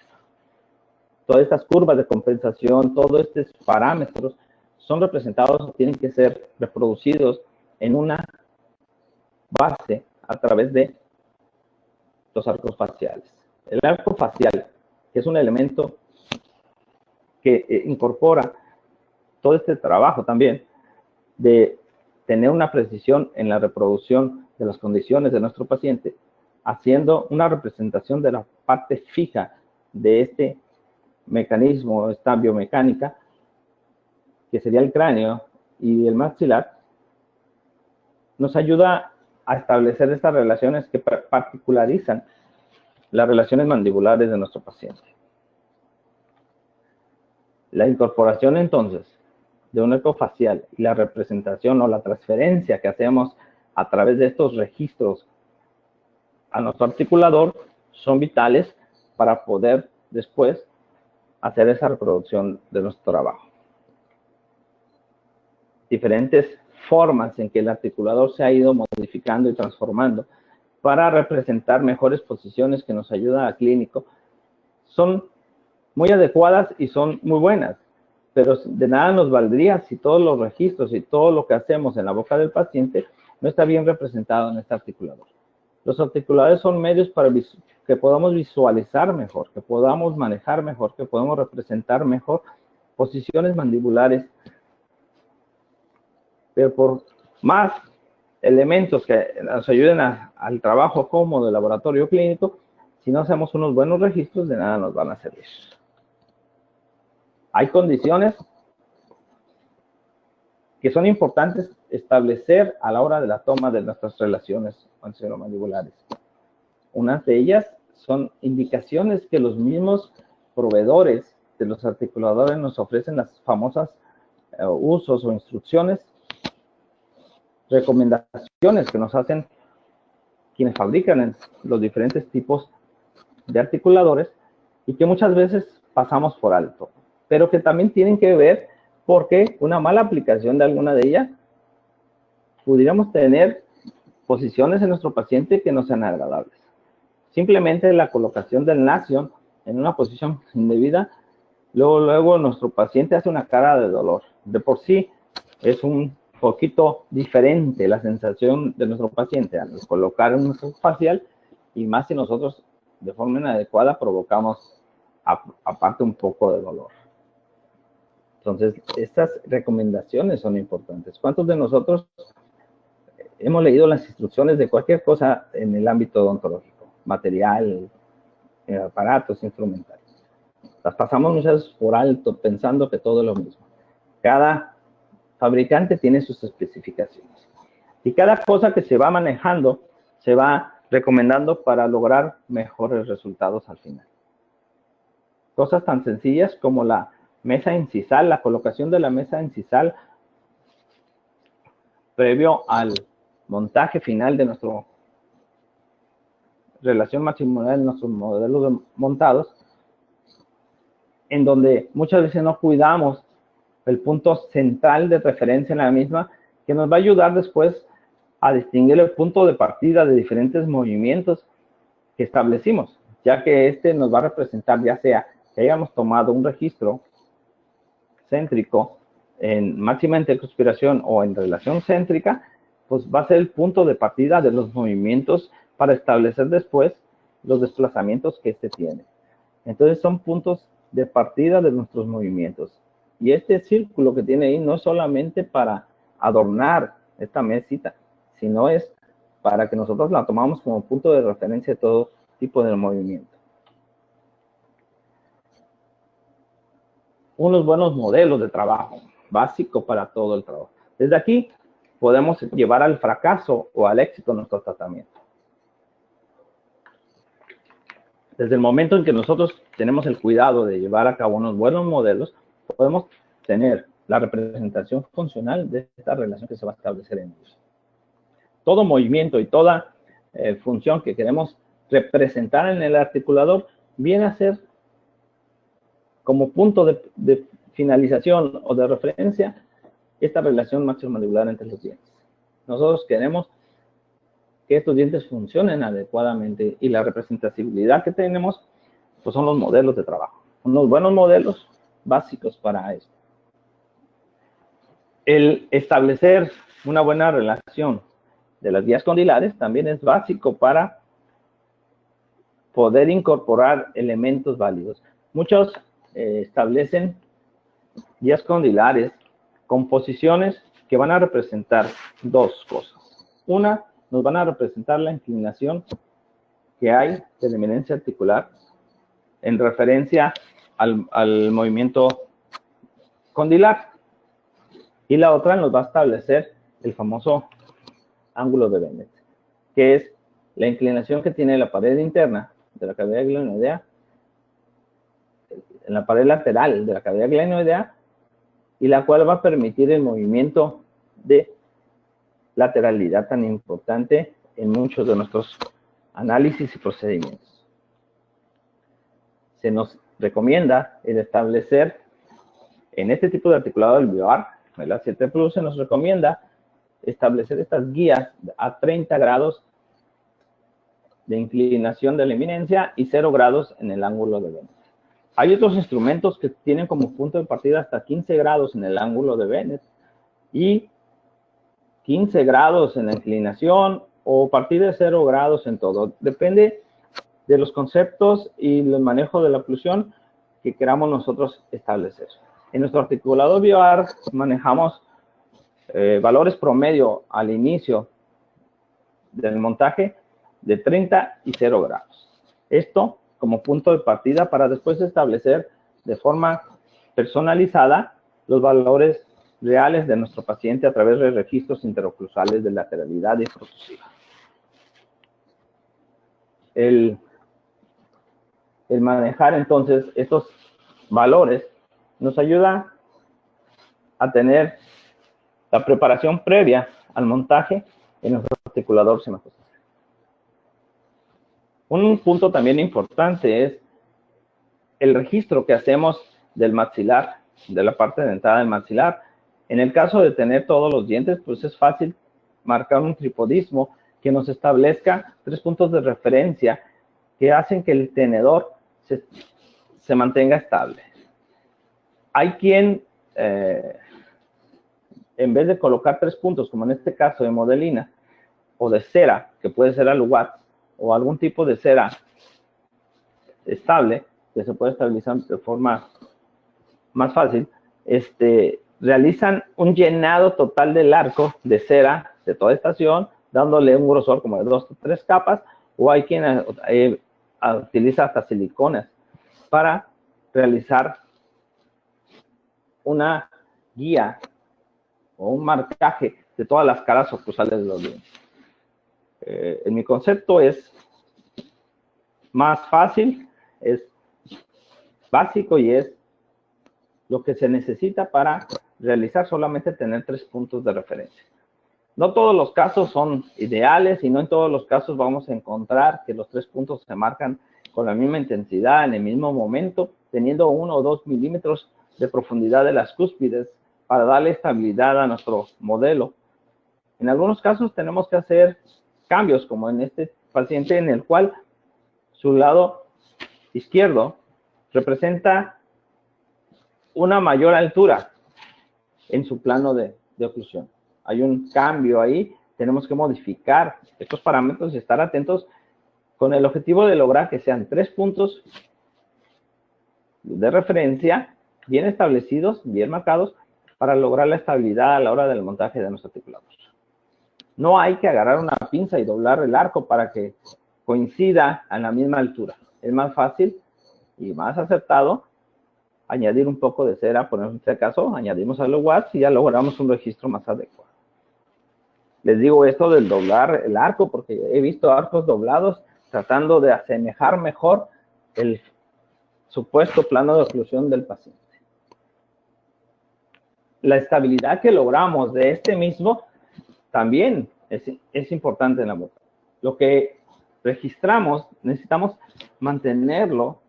S2: Todas estas curvas de compensación, todos estos parámetros son representados o tienen que ser reproducidos en una base a través de los arcos faciales. El arco facial, que es un elemento que incorpora todo este trabajo también de tener una precisión en la reproducción de las condiciones de nuestro paciente, haciendo una representación de la parte fija de este mecanismo, esta biomecánica, que sería el cráneo y el maxilar, nos ayuda a establecer estas relaciones que particularizan las relaciones mandibulares de nuestro paciente. La incorporación entonces de un arco facial y la representación o la transferencia que hacemos a través de estos registros a nuestro articulador son vitales para poder después hacer esa reproducción de nuestro trabajo. Diferentes formas en que el articulador se ha ido modificando y transformando para representar mejores posiciones que nos ayudan al clínico son muy adecuadas y son muy buenas, pero de nada nos valdría si todos los registros y todo lo que hacemos en la boca del paciente no está bien representado en este articulador. Los articuladores son medios para que podamos visualizar mejor, que podamos manejar mejor, que podamos representar mejor posiciones mandibulares. Pero por más elementos que nos ayuden al trabajo cómodo del laboratorio clínico, si no hacemos unos buenos registros, de nada nos van a servir. Hay condiciones que son importantes establecer a la hora de la toma de nuestras relaciones maxilomandibulares. Unas de ellas son indicaciones que los mismos proveedores de los articuladores nos ofrecen, las famosas usos o instrucciones, recomendaciones que nos hacen quienes fabrican los diferentes tipos de articuladores y que muchas veces pasamos por alto, pero que también tienen que ver porque una mala aplicación de alguna de ellas pudiéramos tener posiciones en nuestro paciente que no sean agradables. Simplemente la colocación del nación en una posición indebida, luego nuestro paciente hace una cara de dolor. De por sí es un poquito diferente la sensación de nuestro paciente al colocar un facial, y más si nosotros de forma inadecuada provocamos aparte un poco de dolor. Entonces, estas recomendaciones son importantes. ¿Cuántos de nosotros hemos leído las instrucciones de cualquier cosa en el ámbito odontológico? Material, aparatos, instrumentales. Las pasamos muchas veces por alto pensando que todo es lo mismo. Cada fabricante tiene sus especificaciones. Y cada cosa que se va manejando se va recomendando para lograr mejores resultados al final. Cosas tan sencillas como la mesa incisal, la colocación de la mesa incisal previo al montaje final de nuestra relación matrimonial, nuestros modelos montados, en donde muchas veces no cuidamos el punto central de referencia en la misma, que nos va a ayudar después a distinguir el punto de partida de diferentes movimientos que establecimos, ya que este nos va a representar, ya sea que hayamos tomado un registro céntrico en máxima interconspiración o en relación céntrica, pues va a ser el punto de partida de los movimientos para establecer después los desplazamientos que este tiene. Entonces son puntos de partida de nuestros movimientos. Y este círculo que tiene ahí no es solamente para adornar esta mesita, sino es para que nosotros la tomamos como punto de referencia de todo tipo de movimiento. Unos buenos modelos de trabajo, básico para todo el trabajo. Desde aquí podemos llevar al fracaso o al éxito nuestro tratamiento. Desde el momento en que nosotros tenemos el cuidado de llevar a cabo unos buenos modelos, podemos tener la representación funcional de esta relación que se va a establecer en ellos. Todo movimiento y toda función que queremos representar en el articulador viene a ser como punto de finalización o de referencia esta relación maxilomandibular entre los dientes. Nosotros queremos que estos dientes funcionen adecuadamente y la representatividad que tenemos pues son los modelos de trabajo. Unos buenos modelos básicos para esto. El establecer una buena relación de las vías condilares también es básico para poder incorporar elementos válidos. Muchos establecen vías condilares con posiciones que van a representar dos cosas. Una, nos van a representar la inclinación que hay de la eminencia articular en referencia al movimiento condilar. Y la otra nos va a establecer el famoso ángulo de Bennett, que es la inclinación que tiene la pared interna de la cavidad glenoidea, en la pared lateral de la cavidad glenoidea, y la cual va a permitir el movimiento de lateralidad tan importante en muchos de nuestros análisis y procedimientos. Se nos recomienda el establecer en este tipo de articulado del BioArc, el A7 Plus, se nos recomienda establecer estas guías a 30 grados de inclinación de la eminencia y 0 grados en el ángulo de Bennett. Hay otros instrumentos que tienen como punto de partida hasta 15 grados en el ángulo de Bennett y 15 grados en la inclinación o a partir de 0 grados en todo. Depende de los conceptos y el manejo de la oclusión que queramos nosotros establecer. En nuestro articulador BioArc manejamos valores promedio al inicio del montaje de 30 y 0 grados. Esto como punto de partida para después establecer de forma personalizada los valores reales de nuestro paciente a través de registros interoclusales de lateralidad y protusiva. El manejar entonces estos valores nos ayuda a tener la preparación previa al montaje en nuestro articulador semiajustable. Un punto también importante es el registro que hacemos del maxilar, de la parte dentada del maxilar. En el caso de tener todos los dientes, pues es fácil marcar un tripodismo que nos establezca 3 puntos de referencia que hacen que el tenedor se mantenga estable. Hay quien, en vez de colocar 3 puntos, como en este caso de modelina, o de cera, que puede ser aluguat, o algún tipo de cera estable, que se puede estabilizar de forma más fácil, realizan un llenado total del arco de cera de toda estación, dándole un grosor como de 2 o 3 capas, o hay quien utiliza hasta silicones para realizar una guía o un marcaje de todas las caras oclusales de los dientes. En mi concepto es más fácil, es básico y es lo que se necesita para realizar solamente tener 3 puntos de referencia. No todos los casos son ideales y no en todos los casos vamos a encontrar que los 3 puntos se marcan con la misma intensidad en el mismo momento, teniendo 1 o 2 milímetros de profundidad de las cúspides para darle estabilidad a nuestro modelo. En algunos casos tenemos que hacer cambios, como en este paciente en el cual su lado izquierdo representa una mayor altura en su plano de oclusión. Hay un cambio ahí, tenemos que modificar estos parámetros y estar atentos con el objetivo de lograr que sean 3 puntos de referencia bien establecidos, bien marcados, para lograr la estabilidad a la hora del montaje de nuestro articulador. No hay que agarrar una pinza y doblar el arco para que coincida a la misma altura. Es más fácil y más acertado añadir un poco de cera, por este caso, añadimos aluguat y ya logramos un registro más adecuado. Les digo esto del doblar el arco porque he visto arcos doblados tratando de asemejar mejor el supuesto plano de oclusión del paciente. La estabilidad que logramos de este mismo también es importante en la boca. Lo que registramos, necesitamos mantenerlo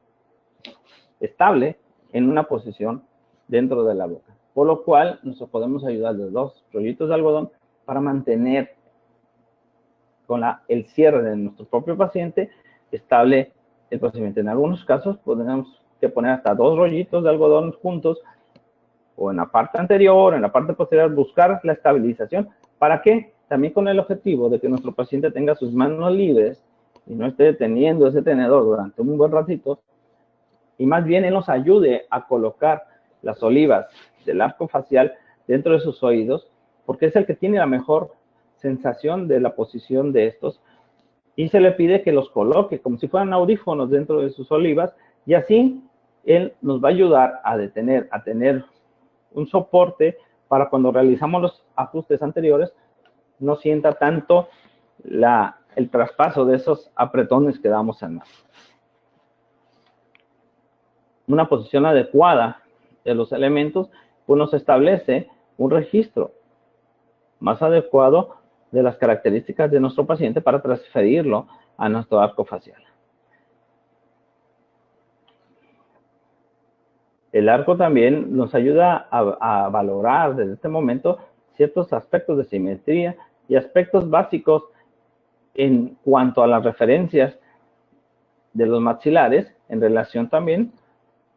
S2: estable en una posición dentro de la boca, por lo cual nos podemos ayudar de 2 rollitos de algodón para mantener con el cierre de nuestro propio paciente estable el procedimiento. En algunos casos podemos poner hasta 2 rollitos de algodón juntos o en la parte anterior, en la parte posterior, buscar la estabilización. ¿Para qué? También con el objetivo de que nuestro paciente tenga sus manos libres y no esté deteniendo ese tenedor durante un buen ratito, y más bien él nos ayude a colocar las olivas del arco facial dentro de sus oídos, porque es el que tiene la mejor sensación de la posición de estos, y se le pide que los coloque como si fueran audífonos dentro de sus olivas, y así él nos va a ayudar a tener un soporte para cuando realizamos los ajustes anteriores, no sienta tanto el traspaso de esos apretones que damos en mano. Una posición adecuada de los elementos, pues nos establece un registro más adecuado de las características de nuestro paciente para transferirlo a nuestro arco facial. El arco también nos ayuda a valorar desde este momento ciertos aspectos de simetría y aspectos básicos en cuanto a las referencias de los maxilares en relación también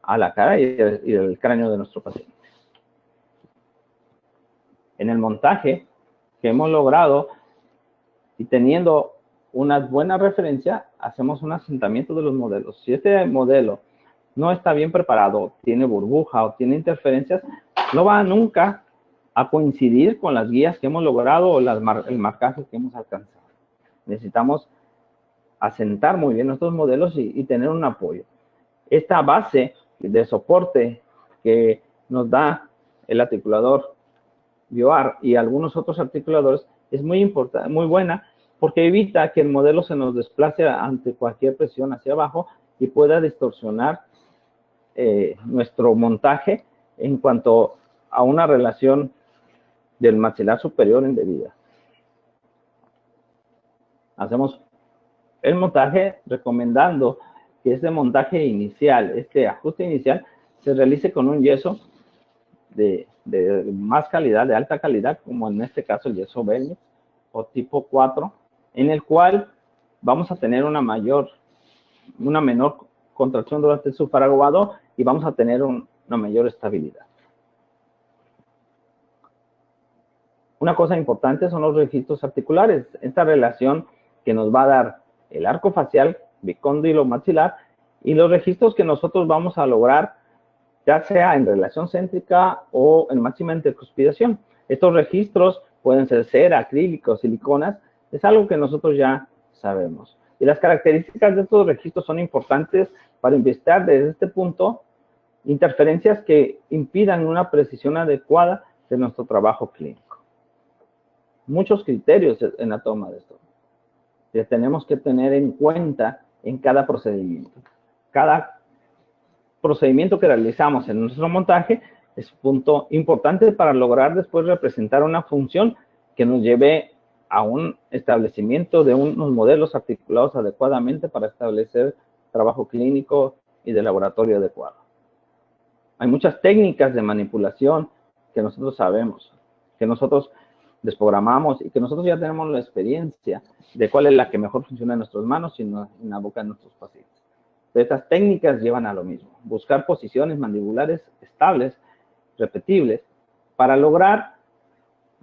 S2: a la cara y el cráneo de nuestro paciente. En el montaje que hemos logrado y teniendo una buena referencia, hacemos un asentamiento de los modelos. Si este modelo no está bien preparado, tiene burbuja o tiene interferencias, no va nunca a coincidir con las guías que hemos logrado o el marcaje que hemos alcanzado. Necesitamos asentar muy bien nuestros modelos y tener un apoyo. Esta base de soporte que nos da el articulador BioArt y algunos otros articuladores es muy importante, muy buena, porque evita que el modelo se nos desplace ante cualquier presión hacia abajo y pueda distorsionar nuestro montaje en cuanto a una relación del maxilar superior indebida. Hacemos el montaje, recomendando que este montaje inicial, este ajuste inicial, se realice con un yeso de más calidad, de alta calidad, como en este caso el yeso Belmix o tipo 4, en el cual vamos a tener una menor contracción durante su fraguado y vamos a tener una mayor estabilidad. Una cosa importante son los registros articulares, esta relación que nos va a dar el arco facial, bicóndilo maxilar, y los registros que nosotros vamos a lograr, ya sea en relación céntrica o en máxima intercuspidación. Estos registros pueden ser cera, acrílico, siliconas, es algo que nosotros ya sabemos. Y las características de estos registros son importantes para investigar desde este punto interferencias que impidan una precisión adecuada de nuestro trabajo clínico. Muchos criterios en la toma de esto que tenemos que tener en cuenta en cada procedimiento. Cada procedimiento que realizamos en nuestro montaje es un punto importante para lograr después representar una función que nos lleve a un establecimiento de unos modelos articulados adecuadamente para establecer trabajo clínico y de laboratorio adecuado. Hay muchas técnicas de manipulación que nosotros sabemos, que nosotros desprogramamos y que nosotros ya tenemos la experiencia de cuál es la que mejor funciona en nuestras manos y en la boca de nuestros pacientes. Estas técnicas llevan a lo mismo, buscar posiciones mandibulares estables, repetibles, para lograr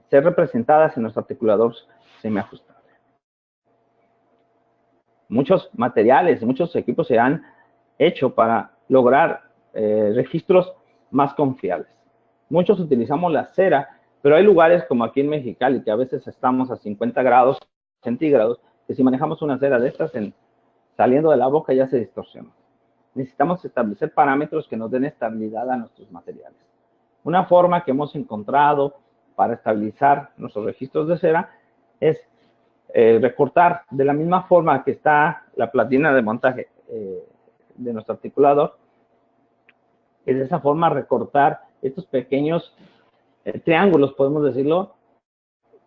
S2: ser representadas en nuestro articulador semiajustable. Muchos materiales, muchos equipos se han hecho para lograr registros más confiables. Muchos utilizamos la cera, pero hay lugares como aquí en Mexicali, que a veces estamos a 50 grados centígrados, que si manejamos una cera de estas saliendo de la boca ya se distorsiona. Necesitamos establecer parámetros que nos den estabilidad a nuestros materiales. Una forma que hemos encontrado para estabilizar nuestros registros de cera es recortar de la misma forma que está la platina de montaje de nuestro articulador. Es de esa forma recortar estos pequeños triángulos, podemos decirlo,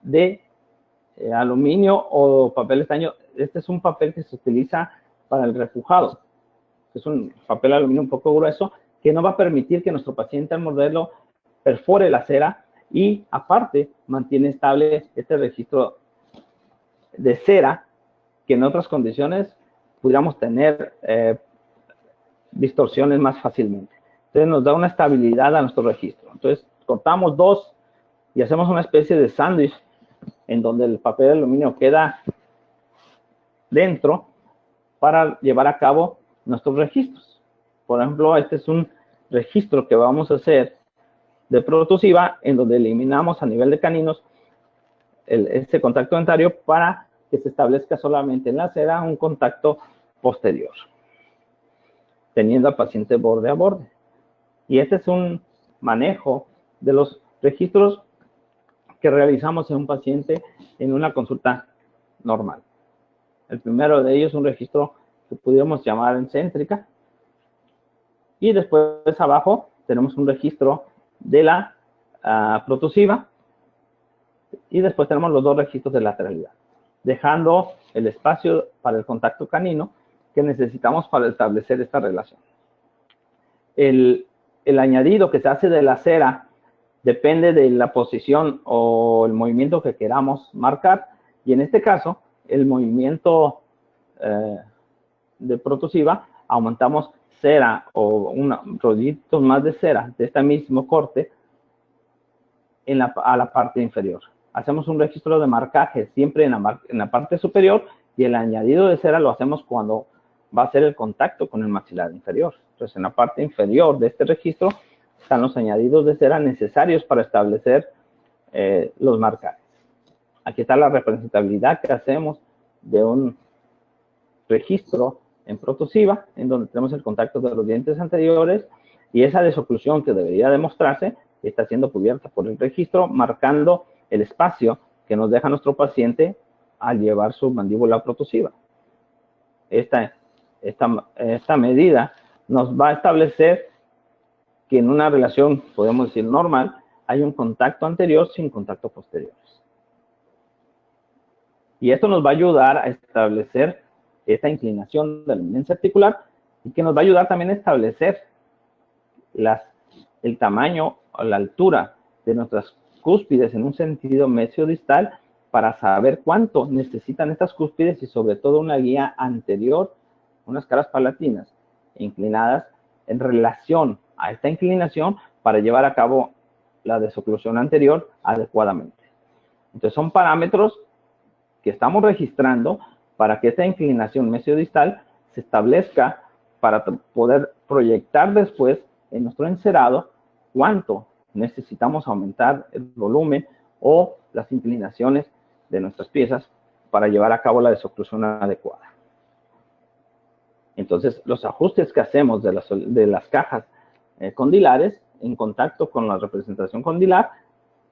S2: de aluminio o papel estaño. Este es un papel que se utiliza para el refujado. Es un papel de aluminio un poco grueso que no va a permitir que nuestro paciente al morderlo perfore la cera y aparte mantiene estable este registro de cera que en otras condiciones pudiéramos tener distorsiones más fácilmente. Entonces nos da una estabilidad a nuestro registro. Entonces cortamos dos y hacemos una especie de sándwich en donde el papel de aluminio queda dentro para llevar a cabo nuestros registros. Por ejemplo, este es un registro que vamos a hacer de protusiva en donde eliminamos a nivel de caninos este contacto dentario para que se establezca solamente en la cera un contacto posterior, teniendo al paciente borde a borde. Y este es un manejo de los registros que realizamos en un paciente en una consulta normal. El primero de ellos es un registro que pudiéramos llamar en céntrica. Y después abajo tenemos un registro de la protusiva. Y después tenemos los dos registros de lateralidad, dejando el espacio para el contacto canino que necesitamos para establecer esta relación. El añadido que se hace de la cera depende de la posición o el movimiento que queramos marcar. Y en este caso, el movimiento de protusiva, aumentamos cera o rollitos más de cera de este mismo corte a la parte inferior. Hacemos un registro de marcaje siempre en la parte superior y el añadido de cera lo hacemos cuando va a ser el contacto con el maxilar inferior. Entonces, en la parte inferior de este registro están los añadidos de cera necesarios para establecer los marcajes. Aquí está la representabilidad que hacemos de un registro en protusiva, en donde tenemos el contacto de los dientes anteriores y esa desoclusión que debería demostrarse está siendo cubierta por el registro, marcando el espacio que nos deja nuestro paciente al llevar su mandíbula protusiva. Esta medida nos va a establecer que en una relación, podemos decir normal, hay un contacto anterior sin contacto posterior. Y esto nos va a ayudar a establecer esta inclinación de la eminencia articular y que nos va a ayudar también a establecer el tamaño o la altura de nuestras cúspides en un sentido mesiodistal para saber cuánto necesitan estas cúspides y sobre todo una guía anterior, unas caras palatinas inclinadas en relación a esta inclinación para llevar a cabo la desoclusión anterior adecuadamente. Entonces son parámetros que estamos registrando para que esta inclinación mesiodistal se establezca para poder proyectar después en nuestro encerado cuánto necesitamos aumentar el volumen o las inclinaciones de nuestras piezas para llevar a cabo la desoclusión adecuada. Entonces, los ajustes que hacemos de las cajas condilares en contacto con la representación condilar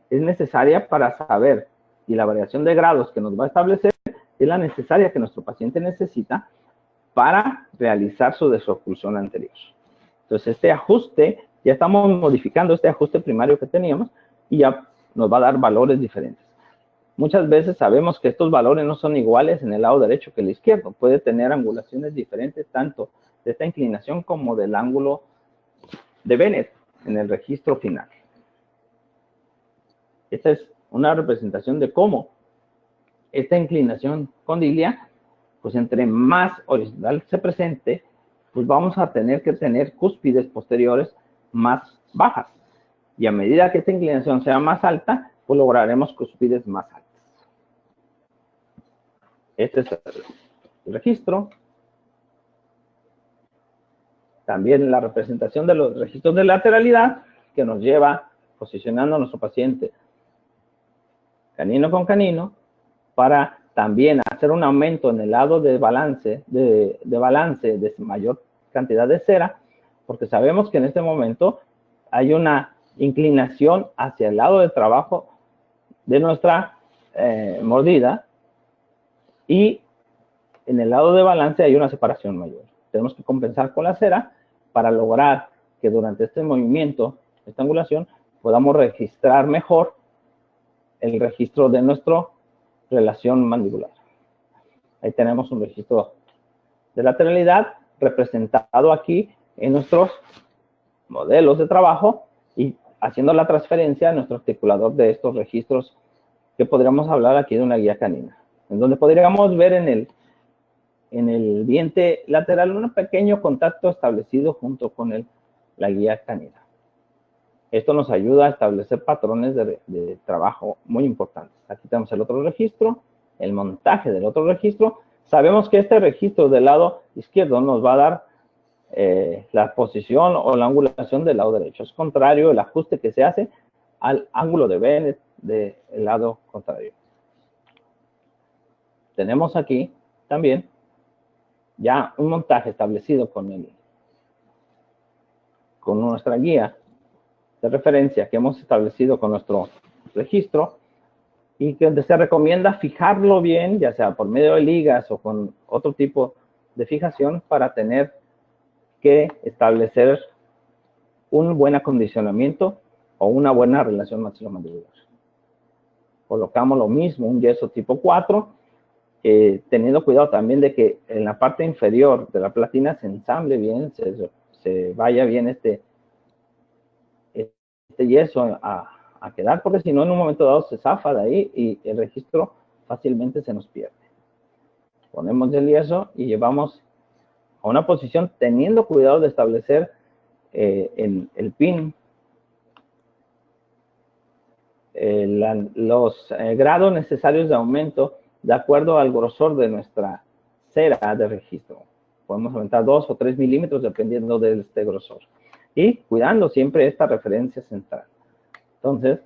S2: es necesaria para saber y la variación de grados que nos va a establecer es la necesaria que nuestro paciente necesita para realizar su desoclusión anterior. Entonces, este ajuste, ya estamos modificando este ajuste primario que teníamos y ya nos va a dar valores diferentes. Muchas veces sabemos que estos valores no son iguales en el lado derecho que el izquierdo. Puede tener angulaciones diferentes tanto de esta inclinación como del ángulo de Bennett en el registro final. Esta es una representación de cómo esta inclinación condilia, pues entre más horizontal se presente, pues vamos a tener que tener cúspides posteriores más bajas. Y a medida que esta inclinación sea más alta, pues lograremos cúspides más altas. Este es el registro. También la representación de los registros de lateralidad que nos lleva posicionando a nuestro paciente canino con canino para también hacer un aumento en el lado de balance, de mayor cantidad de cera, porque sabemos que en este momento hay una inclinación hacia el lado de trabajo de nuestra mordida y en el lado de balance hay una separación mayor. Tenemos que compensar con la cera para lograr que durante este movimiento, esta angulación, podamos registrar mejor el registro de nuestra relación mandibular. Ahí tenemos un registro de lateralidad representado aquí en nuestros modelos de trabajo y haciendo la transferencia a nuestro articulador de estos registros que podríamos hablar aquí de una guía canina, en donde podríamos ver en el diente lateral un pequeño contacto establecido junto con la guía canina. Esto nos ayuda a establecer patrones de trabajo muy importantes. Aquí tenemos el otro registro, el montaje del otro registro. Sabemos que este registro del lado izquierdo nos va a dar la posición o la angulación del lado derecho. Es contrario el ajuste que se hace al ángulo de Bennett del lado contrario. Tenemos aquí también ya un montaje establecido con nuestra guía de referencia que hemos establecido con nuestro registro y que se recomienda fijarlo bien, ya sea por medio de ligas o con otro tipo de fijación para tener que establecer un buen acondicionamiento o una buena relación maxilomandibular. Colocamos lo mismo, un yeso tipo 4, teniendo cuidado también de que en la parte inferior de la platina se ensamble bien, se vaya bien este yeso a quedar, porque si no en un momento dado se zafa de ahí y el registro fácilmente se nos pierde. Ponemos el yeso y llevamos a una posición teniendo cuidado de establecer en el pin los grados necesarios de aumento de acuerdo al grosor de nuestra cera de registro. Podemos aumentar 2 o 3 milímetros dependiendo de este grosor. Y cuidando siempre esta referencia central. Entonces,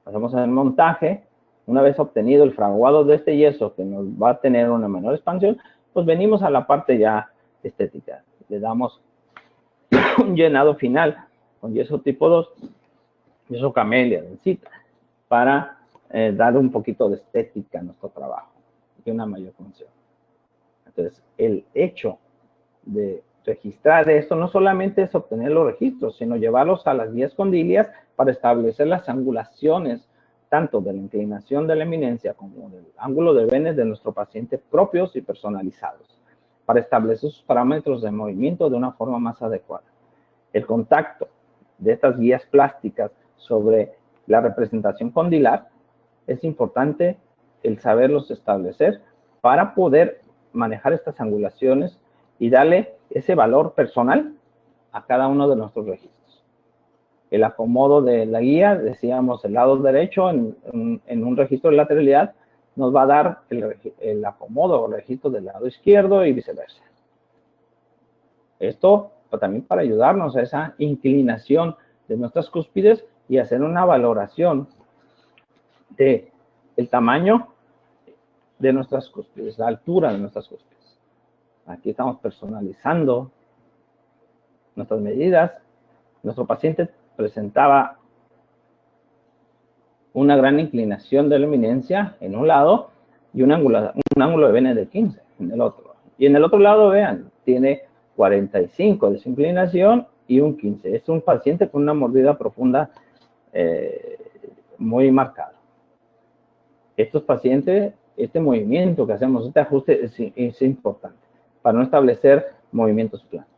S2: hacemos el montaje. Una vez obtenido el fraguado de este yeso que nos va a tener una menor expansión, pues venimos a la parte ya estética. Le damos un llenado final con yeso tipo 2, yeso camelia, densita, para dar un poquito de estética a nuestro trabajo y una mayor función. Entonces, el hecho de registrar esto no solamente es obtener los registros, sino llevarlos a las guías condilias para establecer las angulaciones tanto de la inclinación de la eminencia como del ángulo de Bennett de nuestro paciente propios y personalizados, para establecer sus parámetros de movimiento de una forma más adecuada. El contacto de estas guías plásticas sobre la representación condilar es importante el saberlos establecer para poder manejar estas angulaciones y darle ese valor personal a cada uno de nuestros registros. El acomodo de la guía, decíamos, el lado derecho en un registro de lateralidad nos va a dar el acomodo o registro del lado izquierdo y viceversa. Esto también para ayudarnos a esa inclinación de nuestras cúspides y hacer una valoración de el tamaño de nuestras cúspides, la altura de nuestras cúspides. Aquí estamos personalizando nuestras medidas. Nuestro paciente presentaba una gran inclinación de la eminencia en un lado y un ángulo de Bennett de 15 en el otro. Y en el otro lado, vean, tiene 45 de su inclinación y un 15. Es un paciente con una mordida profunda muy marcada. Estos pacientes, este movimiento que hacemos, este ajuste es importante para no establecer movimientos planos.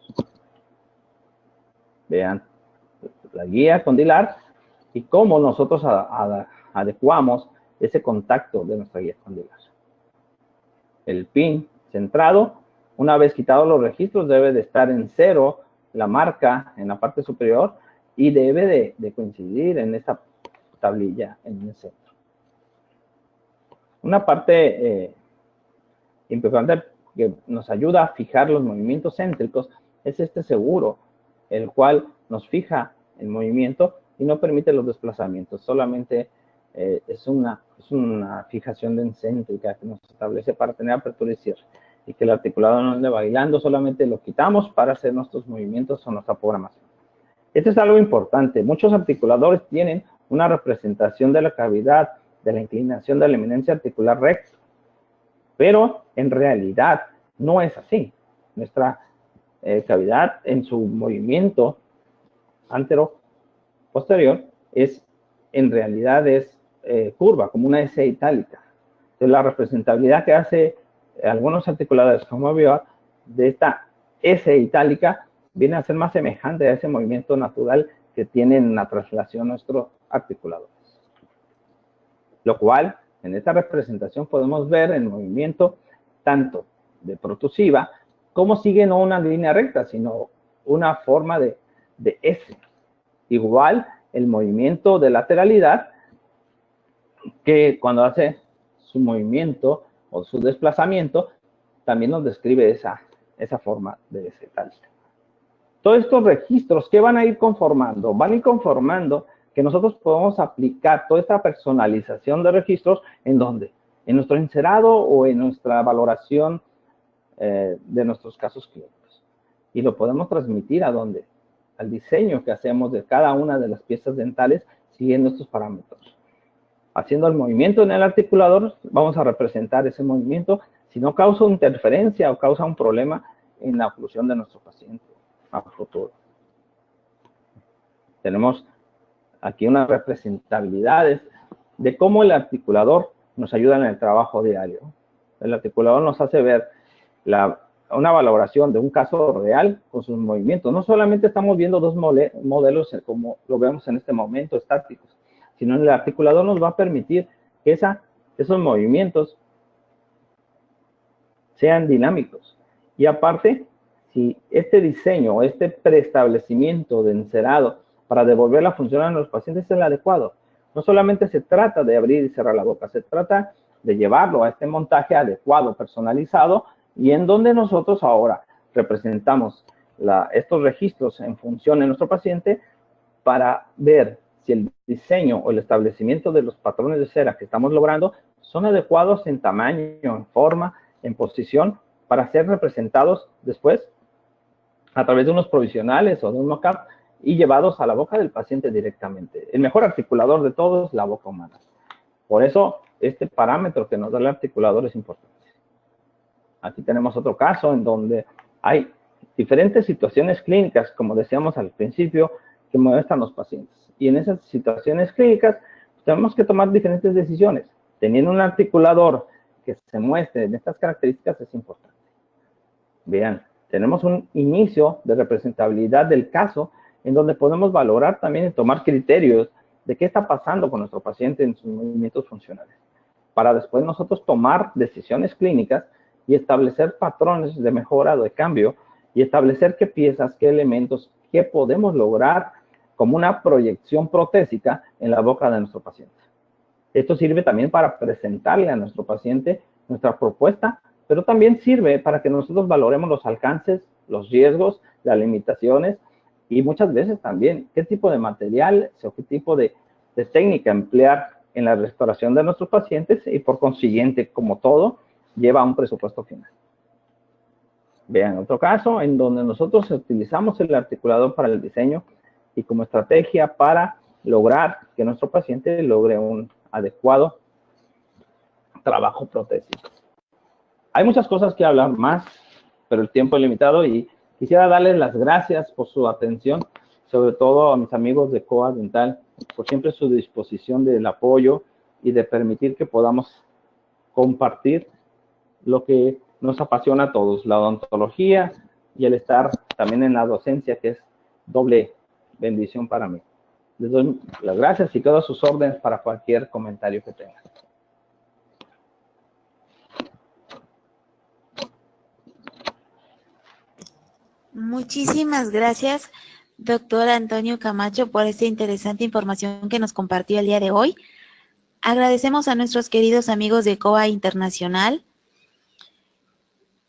S2: Vean la guía condilar y cómo nosotros adecuamos ese contacto de nuestra guía condilar. El pin centrado, una vez quitados los registros, debe de estar en 0 la marca en la parte superior y debe de coincidir en esta tablilla en el centro. Una parte importante que nos ayuda a fijar los movimientos céntricos es este seguro, el cual nos fija el movimiento y no permite los desplazamientos. Solamente es una fijación céntrica que nos establece para tener apertura y cierre. Y que el articulado no ande bailando, solamente lo quitamos para hacer nuestros movimientos o nuestra programación. Esto es algo importante. Muchos articuladores tienen una representación de la cavidad, de la inclinación de la eminencia articular recta. Pero en realidad no es así. Nuestra cavidad en su movimiento antero-posterior en realidad es curva, como una S itálica. Entonces, la representabilidad que hace algunos articuladores como Biot de esta S itálica viene a ser más semejante a ese movimiento natural que tienen la traslación nuestros articuladores. Lo cual, en esta representación podemos ver el movimiento tanto de protusiva como sigue no una línea recta, sino una forma de S. Igual el movimiento de lateralidad que cuando hace su movimiento o su desplazamiento también nos describe esa forma de S itálica. Todos estos registros, ¿qué van a ir conformando? Van a ir conformando que nosotros podemos aplicar toda esta personalización de registros ¿en dónde? En nuestro encerado o en nuestra valoración de nuestros casos clínicos. Y lo podemos transmitir ¿a dónde? Al diseño que hacemos de cada una de las piezas dentales siguiendo estos parámetros. Haciendo el movimiento en el articulador, vamos a representar ese movimiento si no causa interferencia o causa un problema en la oclusión de nuestro paciente a futuro. Tenemos aquí unas representabilidades de cómo el articulador nos ayuda en el trabajo diario. El articulador nos hace ver una valoración de un caso real con sus movimientos. No solamente estamos viendo dos modelos como lo vemos en este momento, estáticos, sino el articulador nos va a permitir que esos movimientos sean dinámicos. Y aparte, si este diseño, este preestablecimiento de encerado para devolver la función a los pacientes es el adecuado. No solamente se trata de abrir y cerrar la boca, se trata de llevarlo a este montaje adecuado, personalizado, y en donde nosotros ahora representamos estos registros en función de nuestro paciente para ver si el diseño o el establecimiento de los patrones de cera que estamos logrando son adecuados en tamaño, en forma, en posición, para ser representados después a través de unos provisionales o de un mock-up y llevados a la boca del paciente directamente. El mejor articulador de todos es la boca humana. Por eso, este parámetro que nos da el articulador es importante. Aquí tenemos otro caso en donde hay diferentes situaciones clínicas, como decíamos al principio, que muestran los pacientes. Y en esas situaciones clínicas tenemos que tomar diferentes decisiones. Teniendo un articulador que se muestre en estas características es importante. Vean, tenemos un inicio de representabilidad del caso en donde podemos valorar también y tomar criterios de qué está pasando con nuestro paciente en sus movimientos funcionales, para después nosotros tomar decisiones clínicas y establecer patrones de mejora o de cambio y establecer qué piezas, qué elementos, qué podemos lograr como una proyección protésica en la boca de nuestro paciente. Esto sirve también para presentarle a nuestro paciente nuestra propuesta, pero también sirve para que nosotros valoremos los alcances, los riesgos, las limitaciones y muchas veces también qué tipo de material o qué tipo de técnica emplear en la restauración de nuestros pacientes y por consiguiente, como todo, lleva a un presupuesto final. Vean otro caso en donde nosotros utilizamos el articulador para el diseño y como estrategia para lograr que nuestro paciente logre un adecuado trabajo protésico. Hay muchas cosas que hablar más, pero el tiempo es limitado y quisiera darles las gracias por su atención, sobre todo a mis amigos de COA Dental, por siempre su disposición del apoyo y de permitir que podamos compartir lo que nos apasiona a todos, la odontología y el estar también en la docencia, que es doble bendición para mí. Les doy las gracias y quedo a sus órdenes para cualquier comentario que tengan.
S1: Muchísimas gracias, doctor Antonio Camacho, por esta interesante información que nos compartió el día de hoy. Agradecemos a nuestros queridos amigos de COA Internacional,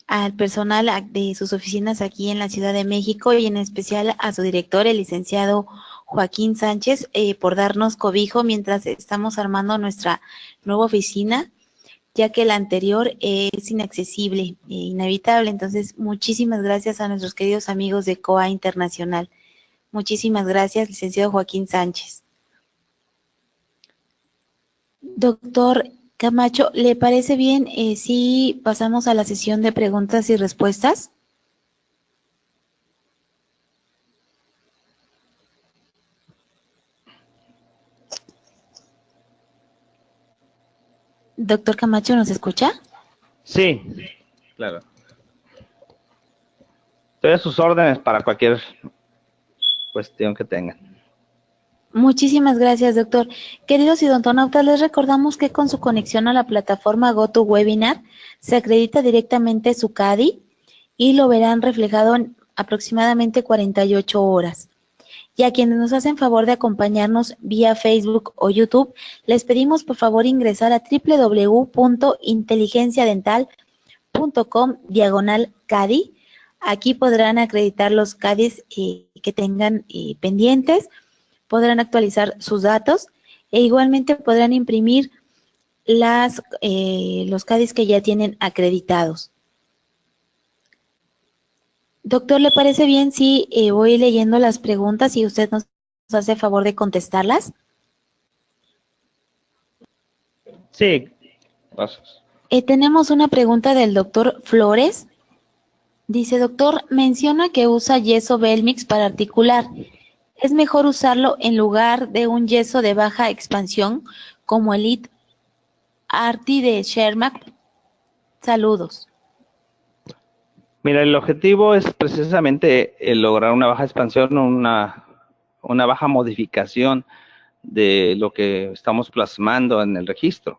S1: al personal de sus oficinas aquí en la Ciudad de México y en especial a su director, el licenciado Joaquín Sánchez, por darnos cobijo mientras estamos armando nuestra nueva oficina, ya que la anterior es inaccesible e inhabitable. Entonces, muchísimas gracias a nuestros queridos amigos de COA Internacional. Muchísimas gracias, licenciado Joaquín Sánchez. Doctor Camacho, ¿le parece bien si pasamos a la sesión de preguntas y respuestas? Doctor Camacho, ¿nos escucha?
S2: Sí, claro. Estoy a sus órdenes para cualquier cuestión que tengan.
S1: Muchísimas gracias, doctor. Queridos odontonautas, les recordamos que con su conexión a la plataforma GoToWebinar se acredita directamente su CADI y lo verán reflejado en aproximadamente 48 horas. Y a quienes nos hacen favor de acompañarnos vía Facebook o YouTube, les pedimos por favor ingresar a www.inteligenciadental.com/CADI. Aquí podrán acreditar los CADIs que tengan pendientes, podrán actualizar sus datos e igualmente podrán imprimir los CADIs que ya tienen acreditados. Doctor, ¿le parece bien si voy leyendo las preguntas y usted nos hace favor de contestarlas?
S2: Sí, gracias.
S1: Tenemos una pregunta del doctor Flores. Dice, doctor, menciona que usa yeso Belmix para articular. ¿Es mejor usarlo en lugar de un yeso de baja expansión como el IT Arti de Shermack? Saludos.
S2: Mira, el objetivo es precisamente lograr una baja expansión, una baja modificación de lo que estamos plasmando en el registro.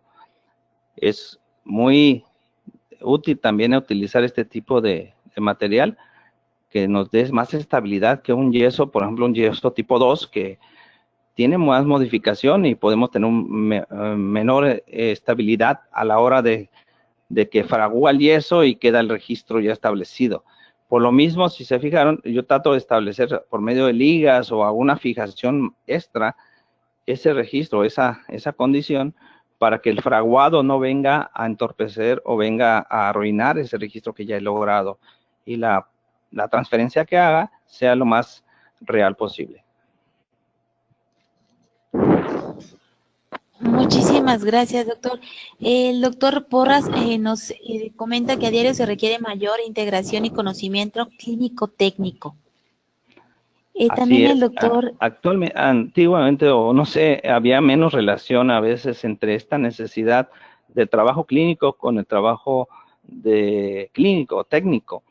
S2: Es muy útil también utilizar este tipo de material que nos dé más estabilidad que un yeso, por ejemplo, un yeso tipo 2 que tiene más modificación y podemos tener menor estabilidad a la hora de que fragúa el yeso y queda el registro ya establecido. Por lo mismo, si se fijaron, yo trato de establecer por medio de ligas o alguna fijación extra ese registro, esa condición, para que el fraguado no venga a entorpecer o venga a arruinar ese registro que ya he logrado y la transferencia que haga sea lo más real posible.
S1: Muchísimas gracias, doctor. El doctor Porras nos comenta que a diario se requiere mayor integración y conocimiento clínico técnico.
S2: Así
S1: También el
S2: es.
S1: doctor,
S2: Actualmente, antiguamente, o no sé, había menos relación a veces entre esta necesidad del trabajo clínico con el trabajo de clínico, técnico,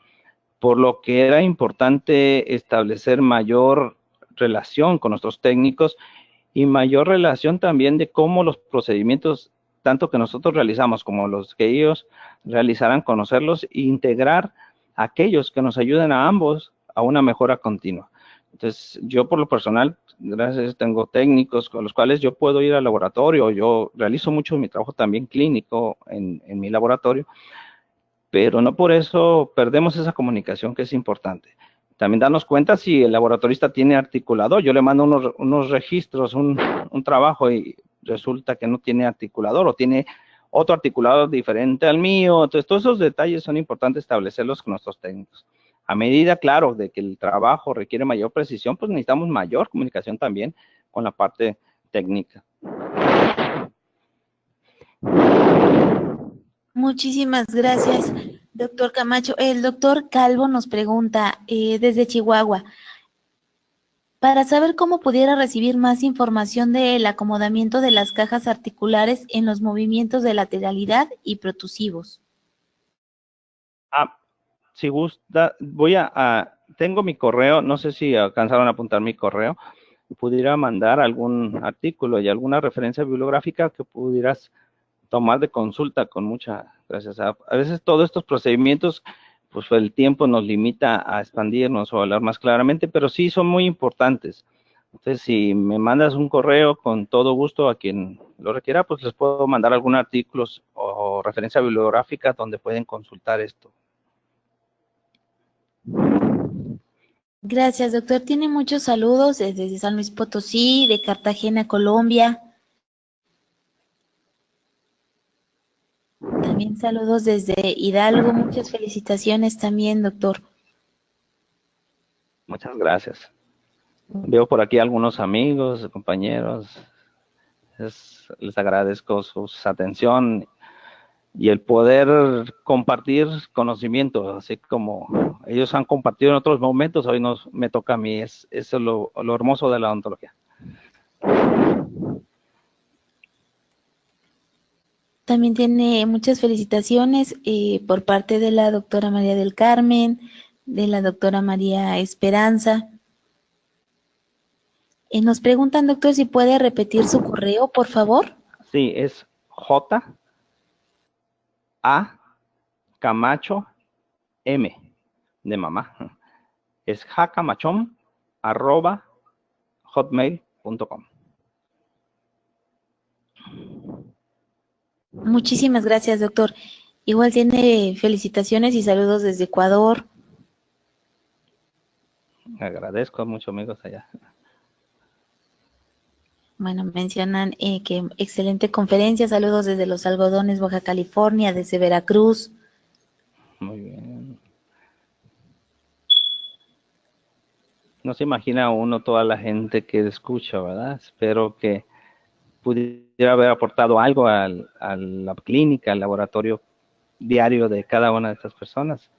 S2: por lo que era importante establecer mayor relación con nuestros técnicos y mayor relación también de cómo los procedimientos, tanto que nosotros realizamos como los que ellos realizaran, conocerlos e integrar aquellos que nos ayuden a ambos a una mejora continua. Entonces, yo por lo personal, gracias a Dios, tengo técnicos con los cuales yo puedo ir al laboratorio, yo realizo mucho mi trabajo también clínico en mi laboratorio, pero no por eso perdemos esa comunicación que es importante. También darnos cuenta si el laboratorista tiene articulador. Yo le mando unos registros, un trabajo y resulta que no tiene articulador o tiene otro articulador diferente al mío. Entonces, todos esos detalles son importantes establecerlos con nuestros técnicos. A medida, claro, de que el trabajo requiere mayor precisión, pues necesitamos mayor comunicación también con la parte técnica.
S1: muchísimas gracias, doctor Camacho. El doctor Calvo nos pregunta desde Chihuahua, para saber cómo pudiera recibir más información del acomodamiento de las cajas articulares en los movimientos de lateralidad y protusivos.
S2: Si gusta, tengo mi correo, no sé si alcanzaron a apuntar mi correo, pudiera mandar algún artículo y alguna referencia bibliográfica que pudieras tomar de consulta con mucha gracias. A veces todos estos procedimientos, pues el tiempo nos limita a expandirnos o hablar más claramente, pero sí son muy importantes. Entonces, si me mandas un correo, con todo gusto a quien lo requiera, pues les puedo mandar algún artículo o referencia bibliográfica donde pueden consultar esto.
S1: Gracias, doctor. Tiene muchos saludos desde San Luis Potosí, de Cartagena, Colombia. También saludos desde Hidalgo. Muchas felicitaciones también, doctor.
S2: Muchas gracias. Veo por aquí algunos amigos, compañeros. Les agradezco su atención y el poder compartir conocimiento, así como ellos han compartido en otros momentos, hoy me toca a mí. Eso es lo hermoso de la odontología.
S1: También tiene muchas felicitaciones por parte de la doctora María del Carmen, de la doctora María Esperanza. Nos preguntan, doctor, si puede repetir su correo, por favor.
S2: Sí, es J A Camacho M de mamá. Es jacamachom@hotmail.com.
S1: Muchísimas gracias, doctor. Igual tiene felicitaciones y saludos desde Ecuador.
S2: Agradezco mucho, amigos allá.
S1: Bueno, mencionan que excelente conferencia, saludos desde Los Algodones, Baja California, desde Veracruz.
S2: Muy bien. No se imagina uno toda la gente que escucha, ¿verdad? Espero que pudiera haber aportado algo a la clínica, al laboratorio diario de cada una de estas personas.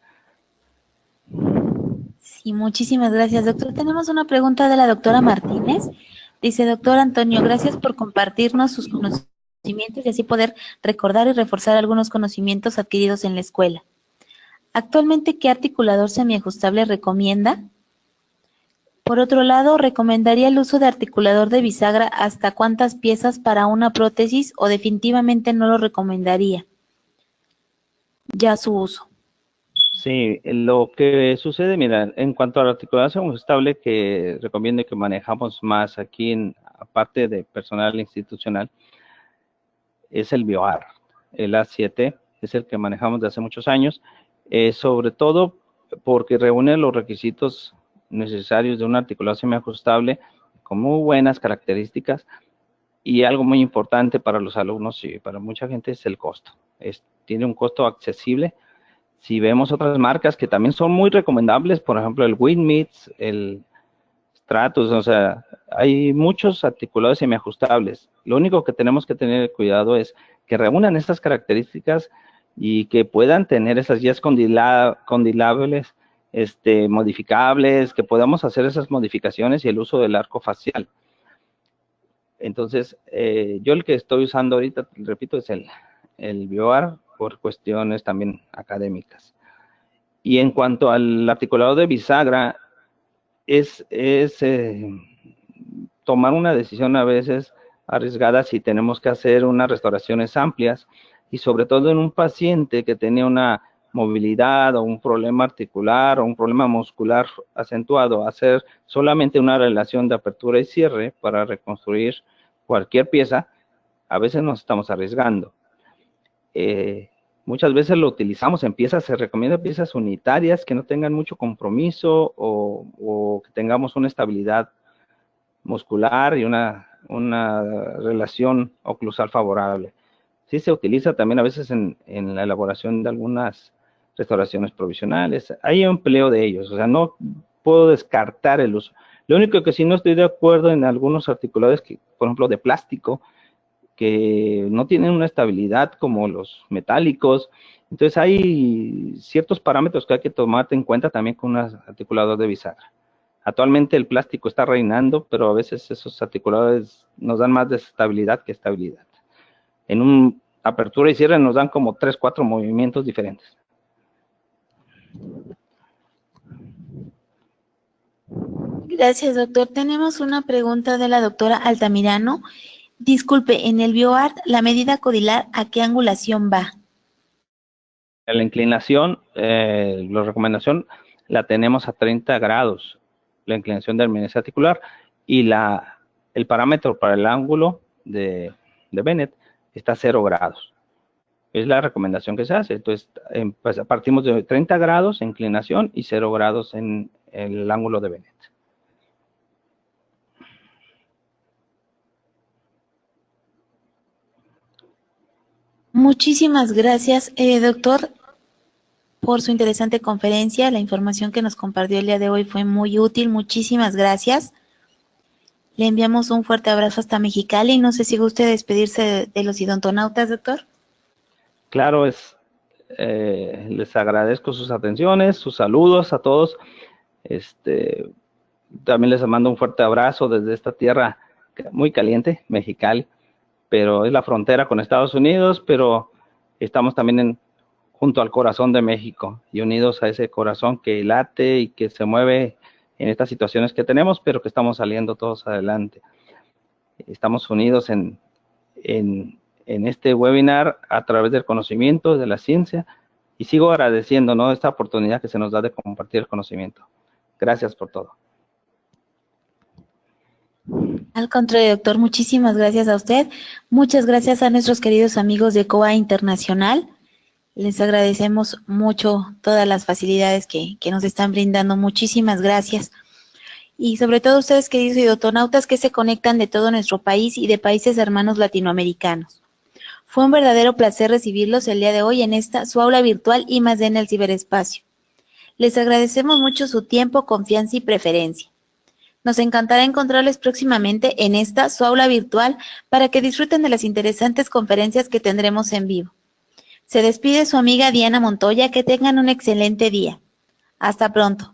S1: Sí, muchísimas gracias, doctor. Tenemos una pregunta de la doctora Martínez. Dice, doctor Antonio, gracias por compartirnos sus conocimientos y así poder recordar y reforzar algunos conocimientos adquiridos en la escuela. Actualmente, ¿qué articulador semiajustable recomienda? Por otro lado, ¿recomendaría el uso de articulador de bisagra hasta cuántas piezas para una prótesis o definitivamente no lo recomendaría? Ya su uso.
S2: Sí, lo que sucede, mira, en cuanto a la articulación ajustable que recomiendo que manejamos más aquí, aparte de personal institucional, es el BioArt. El A7 es el que manejamos de hace muchos años, sobre todo porque reúne los requisitos necesarios de una articulación semiajustable con muy buenas características, y algo muy importante para los alumnos y para mucha gente es el costo. Tiene un costo accesible. Si vemos otras marcas que también son muy recomendables, por ejemplo el Winmits, el Stratus, o sea, hay muchos articulados semiajustables. Lo único que tenemos que tener cuidado es que reúnan estas características y que puedan tener esas guías condilables modificables, que podamos hacer esas modificaciones y el uso del arco facial. Entonces, yo el que estoy usando ahorita, repito, es el BioArt por cuestiones también académicas. Y en cuanto al articulado de bisagra, es tomar una decisión a veces arriesgada si tenemos que hacer unas restauraciones amplias, y sobre todo en un paciente que tenía una movilidad o un problema articular o un problema muscular acentuado, hacer solamente una relación de apertura y cierre para reconstruir cualquier pieza, a veces nos estamos arriesgando. Muchas veces lo utilizamos en piezas, se recomienda piezas unitarias que no tengan mucho compromiso o que tengamos una estabilidad muscular y una relación oclusal favorable. Sí se utiliza también a veces en la elaboración de algunas restauraciones provisionales. Hay empleo de ellos, o sea, no puedo descartar el uso. Lo único que sí no estoy de acuerdo en algunos articulados, que, por ejemplo, de plástico, que no tienen una estabilidad como los metálicos. Entonces hay ciertos parámetros que hay que tomar en cuenta también con un articulador de bisagra. Actualmente el plástico está reinando, pero a veces esos articuladores nos dan más desestabilidad que estabilidad. En una apertura y cierre nos dan como 3, 4 movimientos diferentes.
S1: Gracias, doctor. Tenemos una pregunta de la doctora Altamirano. Disculpe, en el BioArt, la medida codilar, ¿a qué angulación va?
S2: La inclinación, la recomendación la tenemos a 30 grados, la inclinación del menisco articular, y el parámetro para el ángulo de Bennett está a 0 grados. Es la recomendación que se hace. Entonces, pues partimos de 30 grados en inclinación y 0 grados en el ángulo de Bennett.
S1: Muchísimas gracias, doctor, por su interesante conferencia. La información que nos compartió el día de hoy fue muy útil. Muchísimas gracias. Le enviamos un fuerte abrazo hasta Mexicali. No sé si guste despedirse de los idontonautas, doctor.
S2: Claro, les agradezco sus atenciones, sus saludos a todos. También les mando un fuerte abrazo desde esta tierra muy caliente, Mexicali, pero es la frontera con Estados Unidos, pero estamos también junto al corazón de México y unidos a ese corazón que late y que se mueve en estas situaciones que tenemos, pero que estamos saliendo todos adelante. Estamos unidos en este webinar a través del conocimiento, de la ciencia, y sigo agradeciendo, ¿no?, esta oportunidad que se nos da de compartir el conocimiento. Gracias por todo.
S1: Al contrario, doctor, muchísimas gracias a usted. Muchas gracias a nuestros queridos amigos de COA Internacional. Les agradecemos mucho todas las facilidades que nos están brindando. Muchísimas gracias. Y sobre todo ustedes, queridos idontonautas, que se conectan de todo nuestro país y de países hermanos latinoamericanos. Fue un verdadero placer recibirlos el día de hoy en esta, su aula virtual I+D en el ciberespacio. Les agradecemos mucho su tiempo, confianza y preferencia. Nos encantará encontrarles próximamente en esta, su aula virtual, para que disfruten de las interesantes conferencias que tendremos en vivo. Se despide su amiga Diana Montoya. Que tengan un excelente día. Hasta pronto.